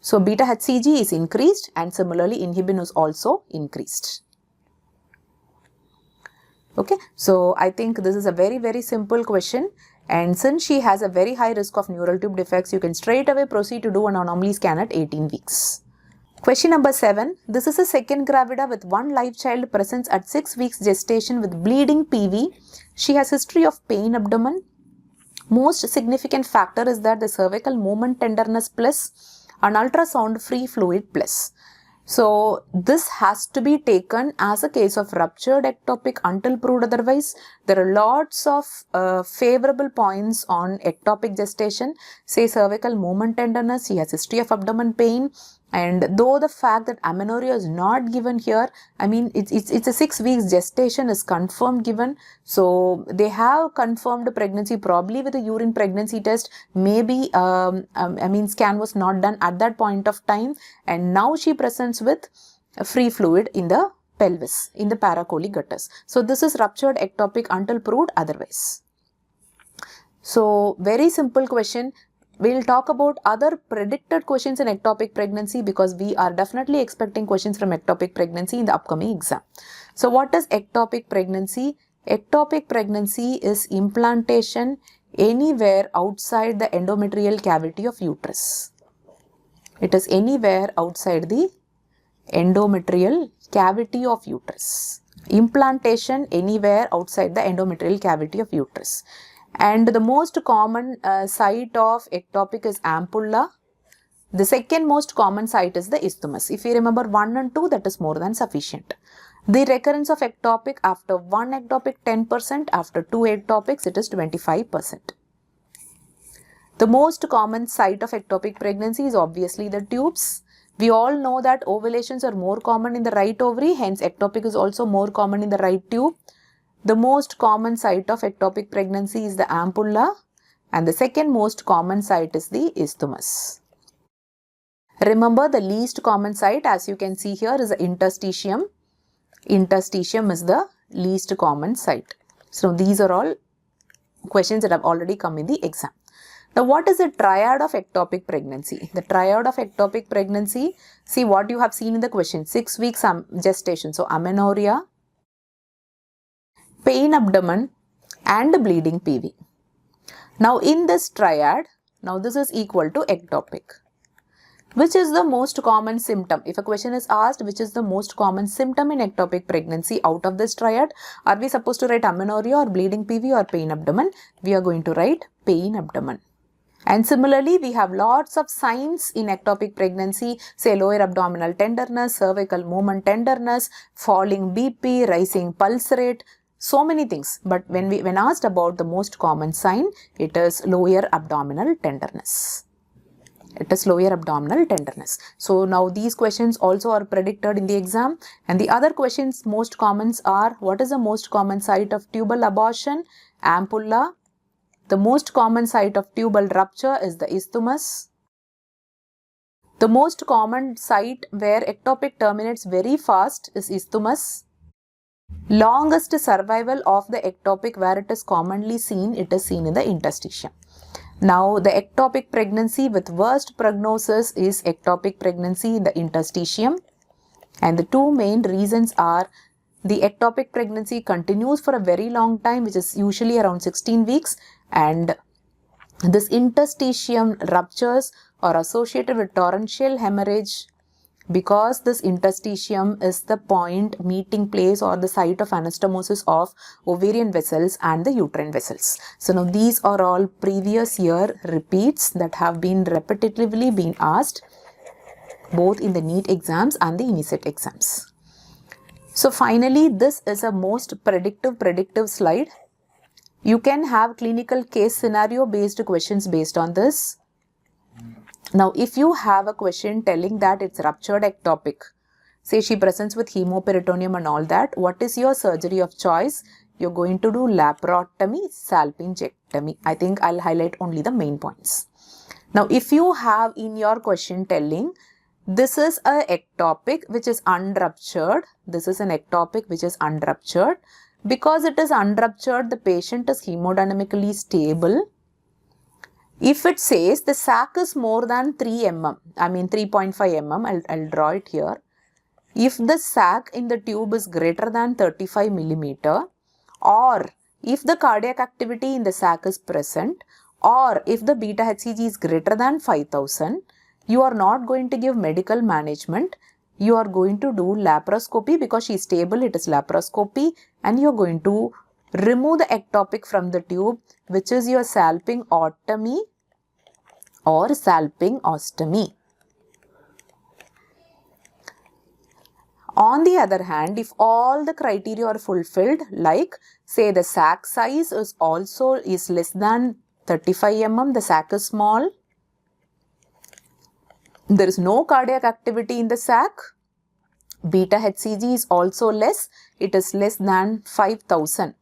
So beta HCG is increased and similarly inhibin is also increased. Okay, so I think this is a very simple question, and since she has a very high risk of neural tube defects, you can straight away proceed to do an anomaly scan at 18 weeks. Question number 7. This is a second gravida with one live child presents at 6 weeks gestation with bleeding PV. She has history of pain abdomen. Most significant factor is that the cervical movement tenderness plus an ultrasound free fluid plus. So this has to be taken as a case of ruptured ectopic until proved otherwise. There are lots of favorable points on ectopic gestation. Say cervical movement tenderness, she has history of abdomen pain. And though the fact that amenorrhea is not given here, I mean, it's a 6 weeks gestation is confirmed given. So they have confirmed pregnancy probably with a urine pregnancy test. Maybe, scan was not done at that point of time. And now she presents with free fluid in the pelvis, in the paracoli gutters. So this is ruptured ectopic until proved otherwise. So very simple question. We'll talk about other predicted questions in ectopic pregnancy because we are definitely expecting questions from ectopic pregnancy in the upcoming exam. So what is ectopic pregnancy? Ectopic pregnancy is implantation anywhere outside the endometrial cavity of uterus. It is anywhere outside the endometrial cavity of uterus. Implantation anywhere outside the endometrial cavity of uterus. And the most common site of ectopic is ampulla. The second most common site is the isthmus. If you remember 1 and 2, that is more than sufficient. The recurrence of ectopic after 1 ectopic 10%, after 2 ectopics it is 25%. The most common site of ectopic pregnancy is obviously the tubes. We all know that ovulations are more common in the right ovary, hence ectopic is also more common in the right tube. The most common site of ectopic pregnancy is the ampulla and the second most common site is the isthmus. Remember, the least common site, as you can see here, is the interstitium. Interstitium is the least common site. So these are all questions that have already come in the exam. Now, what is the triad of ectopic pregnancy? The triad of ectopic pregnancy, see what you have seen in the question, 6 weeks gestation. So amenorrhea, pain abdomen and bleeding PV. Now in this triad, now this is equal to ectopic. Which is the most common symptom? If a question is asked, which is the most common symptom in ectopic pregnancy out of this triad? Are we supposed to write amenorrhea or bleeding PV or pain abdomen? We are going to write pain abdomen. And similarly, we have lots of signs in ectopic pregnancy, say lower abdominal tenderness, cervical movement tenderness, falling BP, rising pulse rate, so many things. But when asked about the most common sign, it is lower abdominal tenderness. It is lower abdominal tenderness. So now these questions also are predicted in the exam. And the other questions most commons are, what is the most common site of tubal abortion? Ampulla. The most common site of tubal rupture is the isthmus. The most common site where ectopic terminates very fast is isthmus. Longest survival of the ectopic where it is commonly seen, it is seen in the interstitium. Now the ectopic pregnancy with worst prognosis is ectopic pregnancy in the interstitium. And the two main reasons are the ectopic pregnancy continues for a very long time, which is usually around 16 weeks. And this interstitium ruptures are associated with torrential hemorrhage because this interstitium is the point meeting place or the site of anastomosis of ovarian vessels and the uterine vessels. So now these are all previous year repeats that have been repetitively been asked both in the NEET exams and the INICET exams. So finally, this is a most predictive slide. You can have clinical case scenario based questions based on this. Now, if you have a question telling that it's ruptured ectopic, say she presents with hemoperitoneum and all that, what is your surgery of choice? You're going to do laparotomy, salpingectomy. I think I'll highlight only the main points. Now, if you have in your question telling, this is a ectopic which is unruptured, this is an ectopic which is unruptured. Because it is unruptured, the patient is hemodynamically stable. If it says the sac is more than 3 mm, I mean 3.5 mm, I'll draw it here. If the sac in the tube is greater than 35 millimeter, or if the cardiac activity in the sac is present, or if the beta HCG is greater than 5000, you are not going to give medical management. You are going to do laparoscopy because she is stable, it is laparoscopy, and you are going to remove the ectopic from the tube, which is your salpingotomy or salpingostomy. On the other hand, if all the criteria are fulfilled, like say the sac size is less than 35 mm, the sac is small, there is no cardiac activity in the sac, beta HCG is also less, it is less than 5000,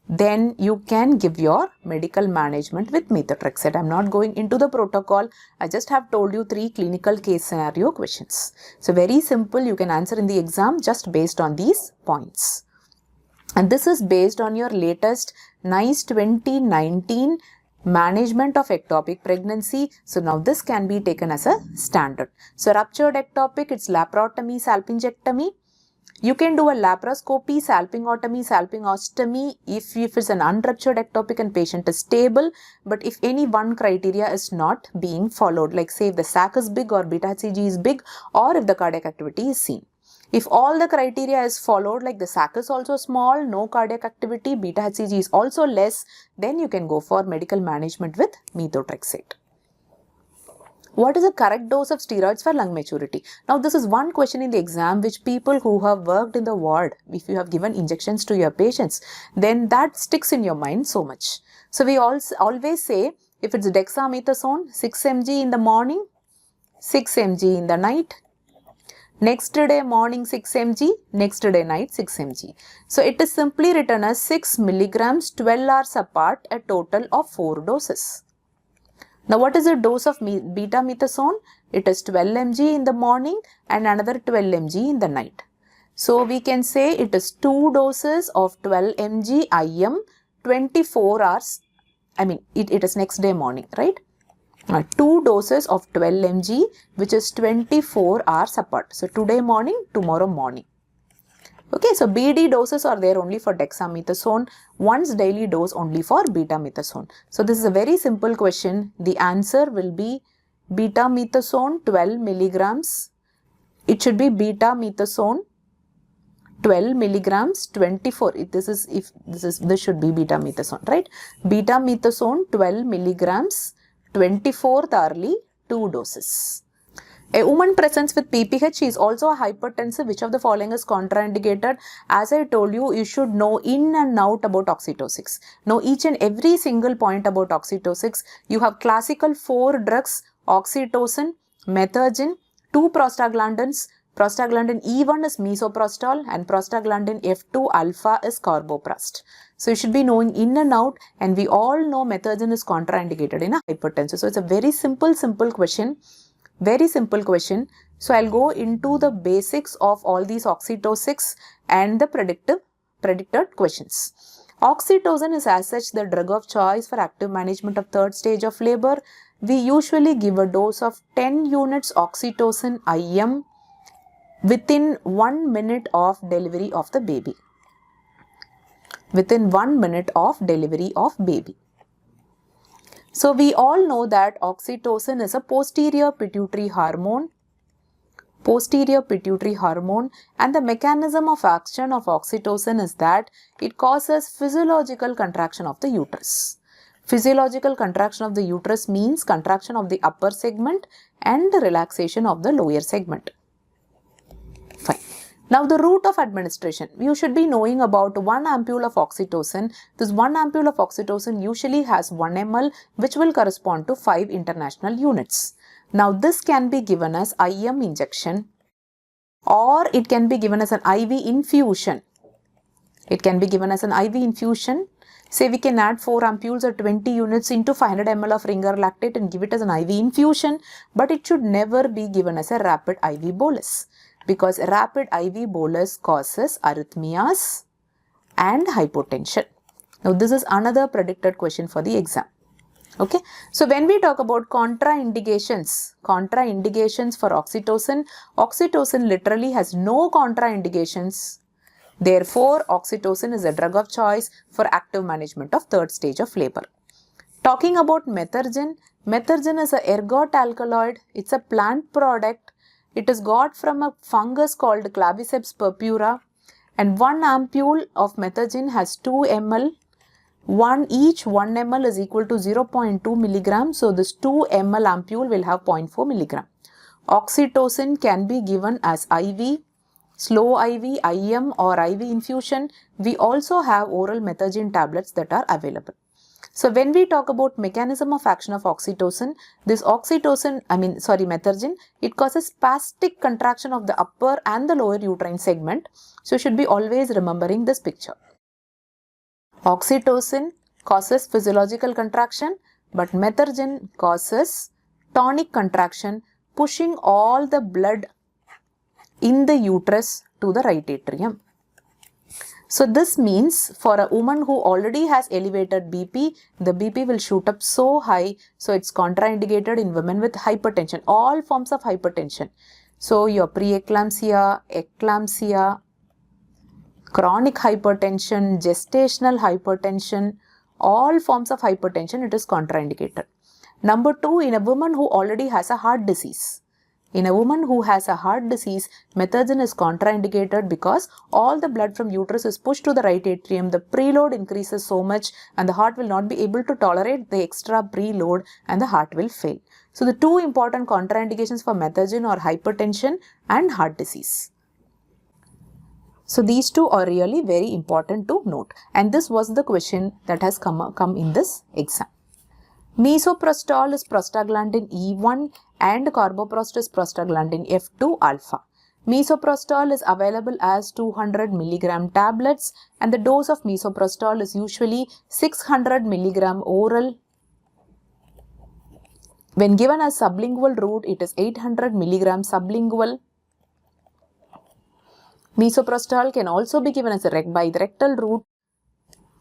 then you can give your medical management with methotrexate. I'm not going into the protocol. I just have told you 3 clinical case scenario questions. So very simple, you can answer in the exam just based on these points. And this is based on your latest NICE 2019 management of ectopic pregnancy. So now this can be taken as a standard. So ruptured ectopic, it's laparotomy, salpingectomy. You can do a laparoscopy, salpingotomy, salpingostomy if it's an unruptured ectopic and patient is stable. But if any one criteria is not being followed, like say if the sac is big or beta HCG is big, or if the cardiac activity is seen. If all the criteria is followed, like the sac is also small, no cardiac activity, beta HCG is also less, then you can go for medical management with methotrexate. What is the correct dose of steroids for lung maturity? Now this is one question in the exam which people who have worked in the ward, if you have given injections to your patients, then that sticks in your mind so much. So we always say if it's dexamethasone, 6 mg in the morning, 6 mg in the night, next day morning 6 mg, next day night 6 mg. So it is simply written as 6 milligrams 12 hours apart, a total of 4 doses. Now what is the dose of beta-methasone? It is 12 mg in the morning and another 12 mg in the night. So we can say it is 2 doses of 12 mg IM 24 hours. I mean it is next day morning, right? 2 doses of 12 mg which is 24 hours apart. So today morning, tomorrow morning. Okay, so BD doses are there only for dexamethasone, once daily dose only for beta-methasone. So this is a very simple question. The answer will be beta-methasone 12 milligrams. It should be beta-methasone 12 milligrams 24. This should be beta-methasone, right? Beta-methasone 12 milligrams 24th hourly, 2 doses. A woman presents with PPH, she is also a hypertensive. Which of the following is contraindicated? As I told you, you should know in and out about oxytocics. Know each and every single point about oxytocics. You have classical 4 drugs, oxytocin, methergin, 2 prostaglandins. Prostaglandin E1 is misoprostol and prostaglandin F2 alpha is carboprast. So you should be knowing in and out, and we all know methergin is contraindicated in a hypertensive. So it's a very simple question. Very simple question. So I'll go into the basics of all these oxytocics and the predicted questions. Oxytocin is as such the drug of choice for active management of 3rd stage of labor. We usually give a dose of 10 units oxytocin IM within 1 minute of delivery of the baby. Within 1 minute of delivery of baby. So we all know that oxytocin is a posterior pituitary hormone. And the mechanism of action of oxytocin is that it causes physiological contraction of the uterus. Physiological contraction of the uterus means contraction of the upper segment and relaxation of the lower segment. Fine. Now the route of administration, you should be knowing about 1 ampule of oxytocin. This 1 ampule of oxytocin usually has 1 ml, which will correspond to 5 international units. Now this can be given as IM injection, or it can be given as an IV infusion. Say we can add 4 ampules or 20 units into 500 ml of ringer lactate and give it as an IV infusion, but it should never be given as a rapid IV bolus. Because rapid IV bolus causes arrhythmias and hypotension. Now this is another predicted question for the exam. Okay. So when we talk about contraindications for oxytocin, oxytocin literally has no contraindications. Therefore, oxytocin is a drug of choice for active management of 3rd stage of labor. Talking about methergin, methergin is an ergot alkaloid. It's a plant product. It is got from a fungus called Claviceps purpura, and 1 ampule of methergin has 2 ml. Each 1 ml is equal to 0.2 milligram. So this 2 ml ampule will have 0.4 milligram. Oxytocin can be given as IV, slow IV, IM or IV infusion, we also have oral methergine tablets that are available. So when we talk about mechanism of action of oxytocin, this methergine, it causes spastic contraction of the upper and the lower uterine segment. So you should be always remembering this picture. Oxytocin causes physiological contraction, but methergine causes tonic contraction, pushing all the blood in the uterus to the right atrium. So this means for a woman who already has elevated BP, the BP will shoot up so high, so it's contraindicated in women with hypertension, all forms of hypertension. So your preeclampsia, eclampsia, chronic hypertension, gestational hypertension, all forms of hypertension, it is contraindicated. Number 2, in a woman who already has a heart disease. In a woman who has a heart disease, methergine is contraindicated because all the blood from uterus is pushed to the right atrium. The preload increases so much and the heart will not be able to tolerate the extra preload and the heart will fail. So the 2 important contraindications for methergine are hypertension and heart disease. So these 2 are really very important to note, and this was the question that has come in this exam. Misoprostol is prostaglandin E1 and carboprost is prostaglandin F2 alpha. Misoprostol is available as 200 mg tablets and the dose of misoprostol is usually 600 mg oral. When given as sublingual route, it is 800 mg sublingual. Misoprostol can also be given as by the rectal route.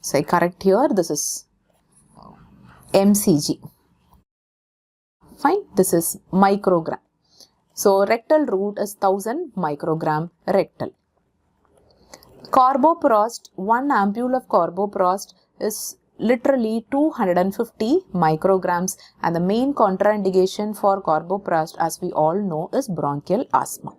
So I correct here, this is MCG. Fine, this is microgram. So rectal route is 1000 microgram rectal. Carboprost, 1 ampule of carboprost is literally 250 micrograms, and the main contraindication for carboprost, as we all know, is bronchial asthma.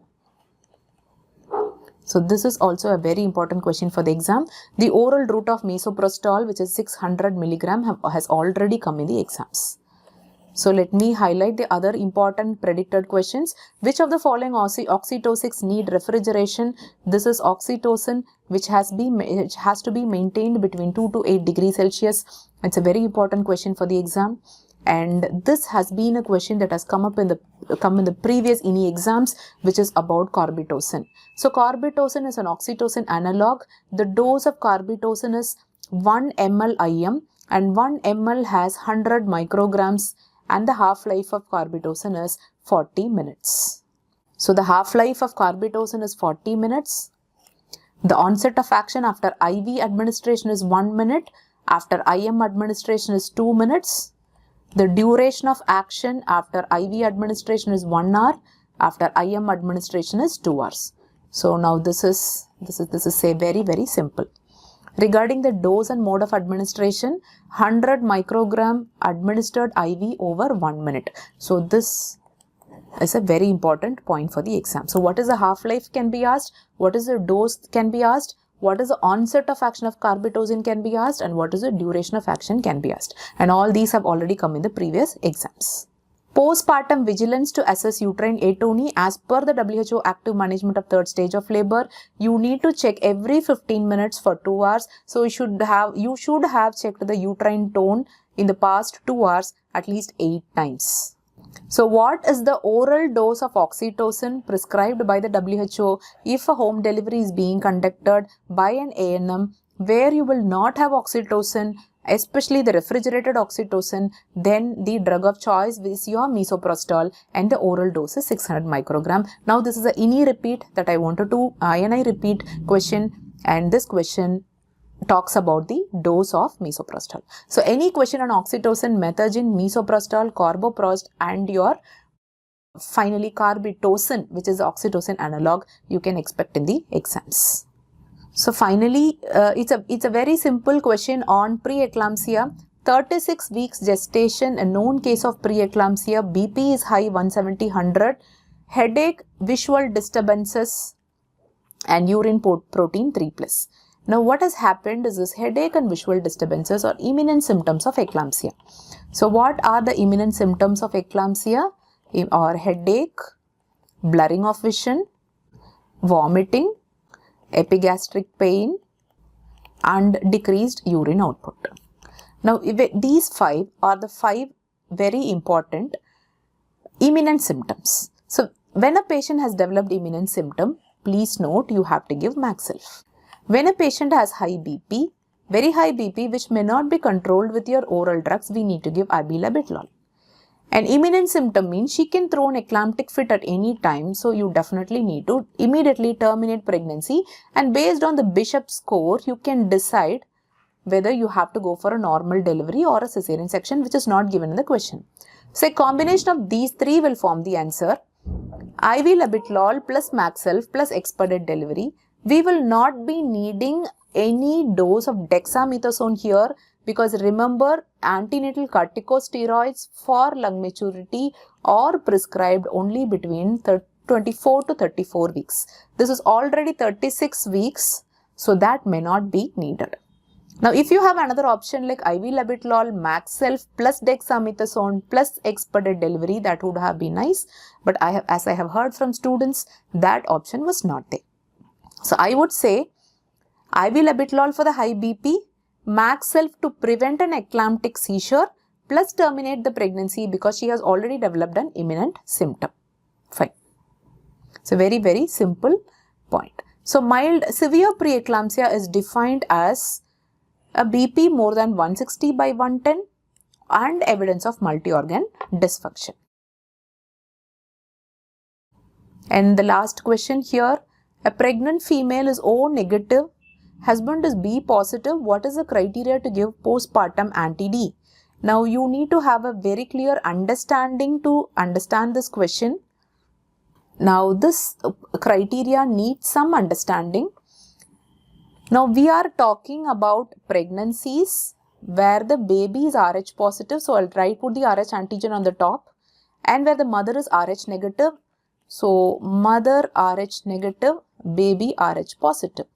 So this is also a very important question for the exam. The oral route of misoprostol, which is 600 mg, has already come in the exams. So let me highlight the other important predicted questions. Which of the following oxytocics need refrigeration? This is oxytocin, which has to be maintained between 2 to 8 degrees Celsius. It's a very important question for the exam. And this has been a question that has come in the previous INI exams, which is about carbetocin. So carbetocin is an oxytocin analog. The dose of carbetocin is 1 ml IM and 1 ml has 100 micrograms and the half-life of carbetocin is 40 minutes. So the half-life of carbetocin is 40 minutes. The onset of action after IV administration is 1 minute. After IM administration is 2 minutes. The duration of action after IV administration is 1 hour. After IM administration is 2 hours. So now this is say very, very simple. Regarding the dose and mode of administration, 100 microgram administered IV over 1 minute. So this is a very important point for the exam. So what is the half-life can be asked, what is the dose can be asked, what is the onset of action of carbetocin can be asked, and what is the duration of action can be asked. And all these have already come in the previous exams. Postpartum vigilance to assess uterine atony. As per the WHO active management of 3rd stage of labor, you need to check every 15 minutes for 2 hours. So you should have checked the uterine tone in the past 2 hours at least 8 times. So what is the oral dose of oxytocin prescribed by the WHO if a home delivery is being conducted by an ANM where you will not have oxytocin, especially the refrigerated oxytocin? Then the drug of choice is your misoprostol and the oral dose is 600 microgram. Now this is a INI repeat that I wanted to INI repeat question, and this question talks about the dose of misoprostol. So any question on oxytocin, methergine, misoprostol, carboprost and your finally carbetocin, which is the oxytocin analog, you can expect in the exams. So finally, it's a very simple question on preeclampsia. 36 weeks gestation, a known case of preeclampsia, BP is high 170/100, headache, visual disturbances and urine protein 3+. Now what has happened is this headache and visual disturbances are imminent symptoms of eclampsia. So what are the imminent symptoms of eclampsia? Or headache, blurring of vision, vomiting, epigastric pain, and decreased urine output. Now, these 5 are the 5 very important imminent symptoms. So, when a patient has developed imminent symptom, please note you have to give Maxilf. When a patient has high BP, very high BP which may not be controlled with your oral drugs, we need to give Ibilabitol. An imminent symptom means she can throw an eclamptic fit at any time, so you definitely need to immediately terminate pregnancy, and based on the Bishop score, you can decide whether you have to go for a normal delivery or a cesarean section, which is not given in the question. So, a combination of these 3 will form the answer. Ibilabitol plus Maxilf plus expedited delivery. We will not be needing any dose of dexamethasone here, because remember, antenatal corticosteroids for lung maturity are prescribed only between 24 to 34 weeks. This is already 36 weeks, so that may not be needed. Now, if you have another option like Ibilabitol, Maxilf plus dexamethasone plus expedited delivery, that would have been nice. But as I have heard from students, that option was not there. So, I would say Ibilabitol for the high BP, Maxilf to prevent an eclamptic seizure plus terminate the pregnancy because she has already developed an imminent symptom. Fine. So, very, very simple point. So, mild severe preeclampsia is defined as a BP more than 160 by 110 and evidence of multi-organ dysfunction. And the last question here, a pregnant female is O negative, husband is B positive, what is the criteria to give postpartum anti-D? Now, you need to have a very clear understanding to understand this question. Now, this criteria needs some understanding. Now, we are talking about pregnancies where the baby is Rh positive. So, I'll try to put the Rh antigen on the top, and where the mother is Rh negative. So, mother Rh negative, baby Rh positive.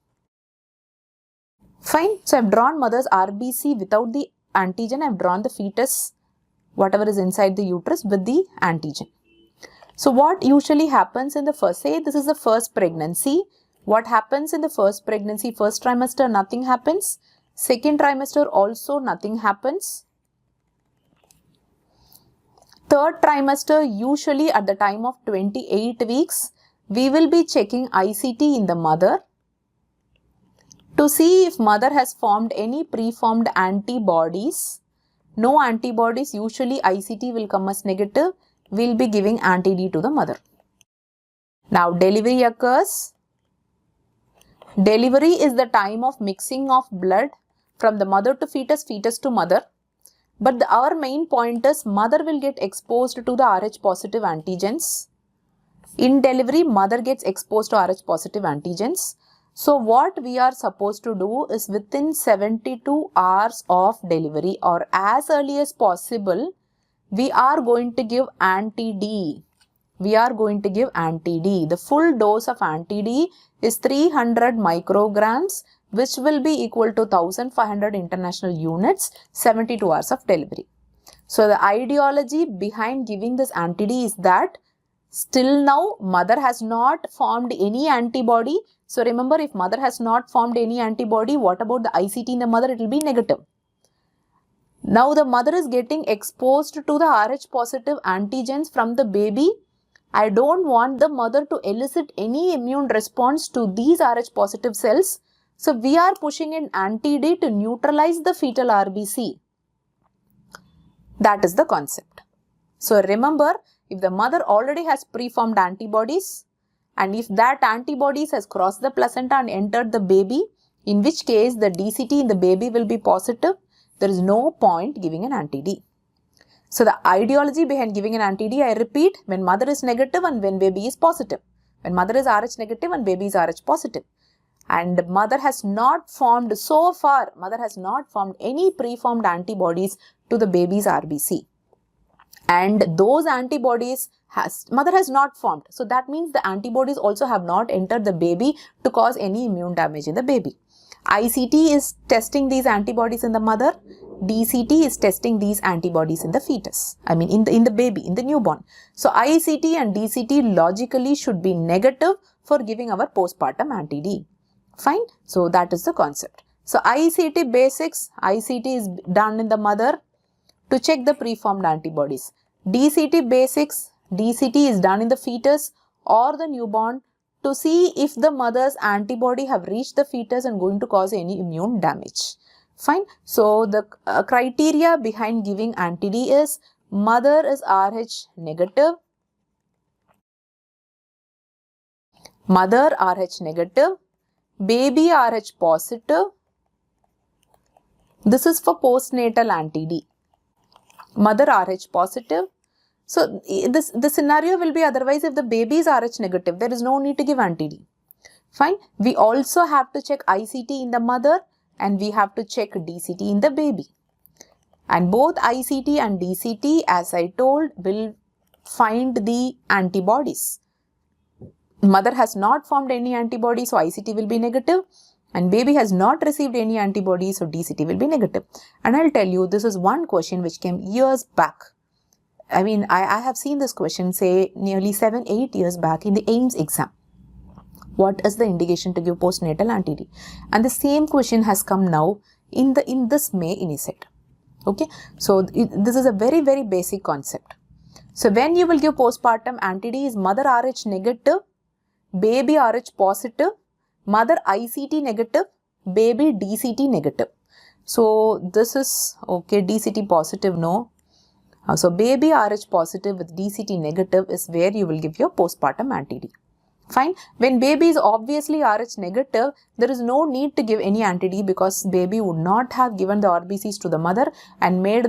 Fine. So, I've drawn mother's RBC without the antigen. I've drawn the fetus, whatever is inside the uterus, with the antigen. So, what usually happens in the first, say this is the first pregnancy. What happens in the first pregnancy? First trimester, nothing happens. Second trimester, also nothing happens. Third trimester, usually at the time of 28 weeks, we will be checking ICT in the mother to see if mother has formed any preformed antibodies. No antibodies, usually ICT will come as negative. We will be giving anti-D to the mother. Now, delivery occurs. Delivery is the time of mixing of blood from the mother to fetus, fetus to mother. But our main point is mother will get exposed to the Rh positive antigens. In delivery, mother gets exposed to Rh positive antigens. So, what we are supposed to do is within 72 hours of delivery or as early as possible, we are going to give anti-D. We are going to give anti-D. The full dose of anti-D is 300 micrograms, which will be equal to 1500 international units, 72 hours of delivery. So, the ideology behind giving this anti-D is that still now mother has not formed any antibody. So, remember, if mother has not formed any antibody, what about the ICT in the mother? It will be negative. Now, the mother is getting exposed to the Rh positive antigens from the baby. I don't want the mother to elicit any immune response to these Rh positive cells. So, we are pushing in anti-D to neutralize the fetal RBC. That is the concept. So, remember, if the mother already has preformed antibodies and if that antibodies has crossed the placenta and entered the baby, in which case the DCT in the baby will be positive, there is no point giving an anti-D. So, the ideology behind giving an anti-D, I repeat, when mother is negative and when baby is positive. When mother is Rh negative and baby is Rh positive. And mother has not formed, so far, mother has not formed any preformed antibodies to the baby's RBC. And those antibodies mother has not formed. So, that means the antibodies also have not entered the baby to cause any immune damage in the baby. ICT is testing these antibodies in the mother. DCT is testing these antibodies in the fetus. I mean in the baby, in the newborn. So ICT and DCT logically should be negative for giving our postpartum anti-D. Fine. So that is the concept. So ICT basics, ICT is done in the mother to check the preformed antibodies. DCT basics, DCT is done in the fetus or the newborn to see if the mother's antibody have reached the fetus and going to cause any immune damage. Fine. So the criteria behind giving anti-D is mother is RH negative, mother RH negative, baby RH positive. This is for postnatal anti-D. Mother RH positive. So the scenario will be otherwise if the baby is RH negative, there is no need to give anti-D. Fine. We also have to check ICT in the mother and we have to check DCT in the baby. And both ICT and DCT, as I told, will find the antibodies. Mother has not formed any antibody, so ICT will be negative. And baby has not received any antibody, so DCT will be negative. And I'll tell you, this is one question which came years back. I mean, I have seen this question, say, nearly 7-8 years back in the AIMS exam. What is the indication to give postnatal anti-D? And the same question has come now in this May INICET. Okay, so this is a very, very basic concept. So when you will give postpartum anti-D is mother RH negative, baby RH positive, mother ICT negative, baby DCT negative. So this is okay, DCT positive, no. So baby RH positive with DCT negative is where you will give your postpartum anti-D. Fine. When baby is obviously RH negative, there is no need to give any anti-D because baby would not have given the RBCs to the mother and make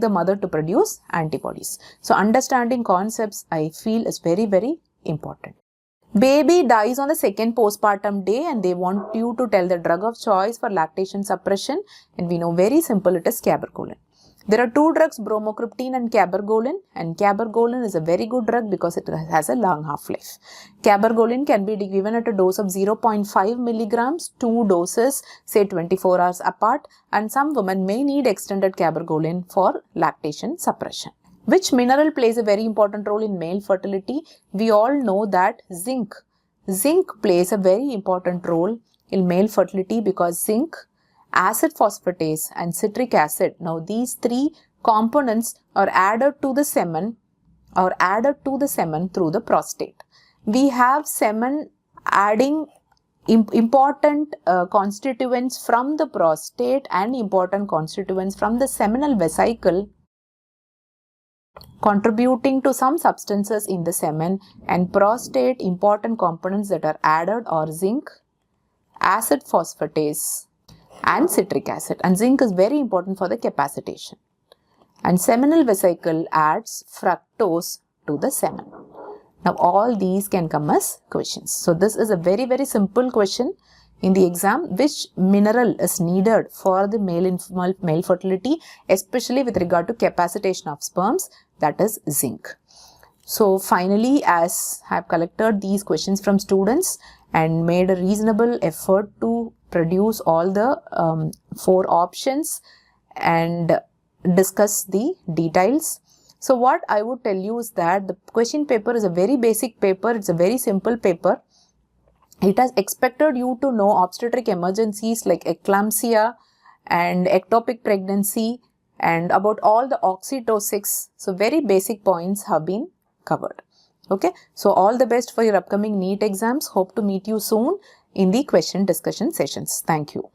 the mother to produce antibodies. So understanding concepts, I feel, is very, very important. Baby dies on the second postpartum day and they want you to tell the drug of choice for lactation suppression, and we know very simple, it is cabergoline. There are two drugs, bromocriptine and cabergoline, and cabergoline is a very good drug because it has a long half-life. Cabergoline can be given at a dose of 0.5 milligrams, 2 doses, say 24 hours apart, and some women may need extended cabergoline for lactation suppression. Which mineral plays a very important role in male fertility? We all know that zinc. Zinc plays a very important role in male fertility because zinc, acid phosphatase and citric acid. Now these three components are added to the semen through the prostate. We have semen adding important constituents from the prostate and important constituents from the seminal vesicle, contributing to some substances in the semen, and prostate important components that are added are zinc, acid phosphatase and citric acid, and zinc is very important for the capacitation. And seminal vesicle adds fructose to the semen. Now all these can come as questions. So this is a very, very simple question in the exam. Which mineral is needed for the male fertility, especially with regard to capacitation of sperms? That is zinc. So finally, as I have collected these questions from students and made a reasonable effort to produce all the 4 options and discuss the details. So what I would tell you is that the question paper is a very basic paper. It's a very simple paper. It has expected you to know obstetric emergencies like eclampsia and ectopic pregnancy and about all the oxytocics. So very basic points have been covered. Okay. So all the best for your upcoming NEET exams. Hope to meet you soon in the question discussion sessions. Thank you.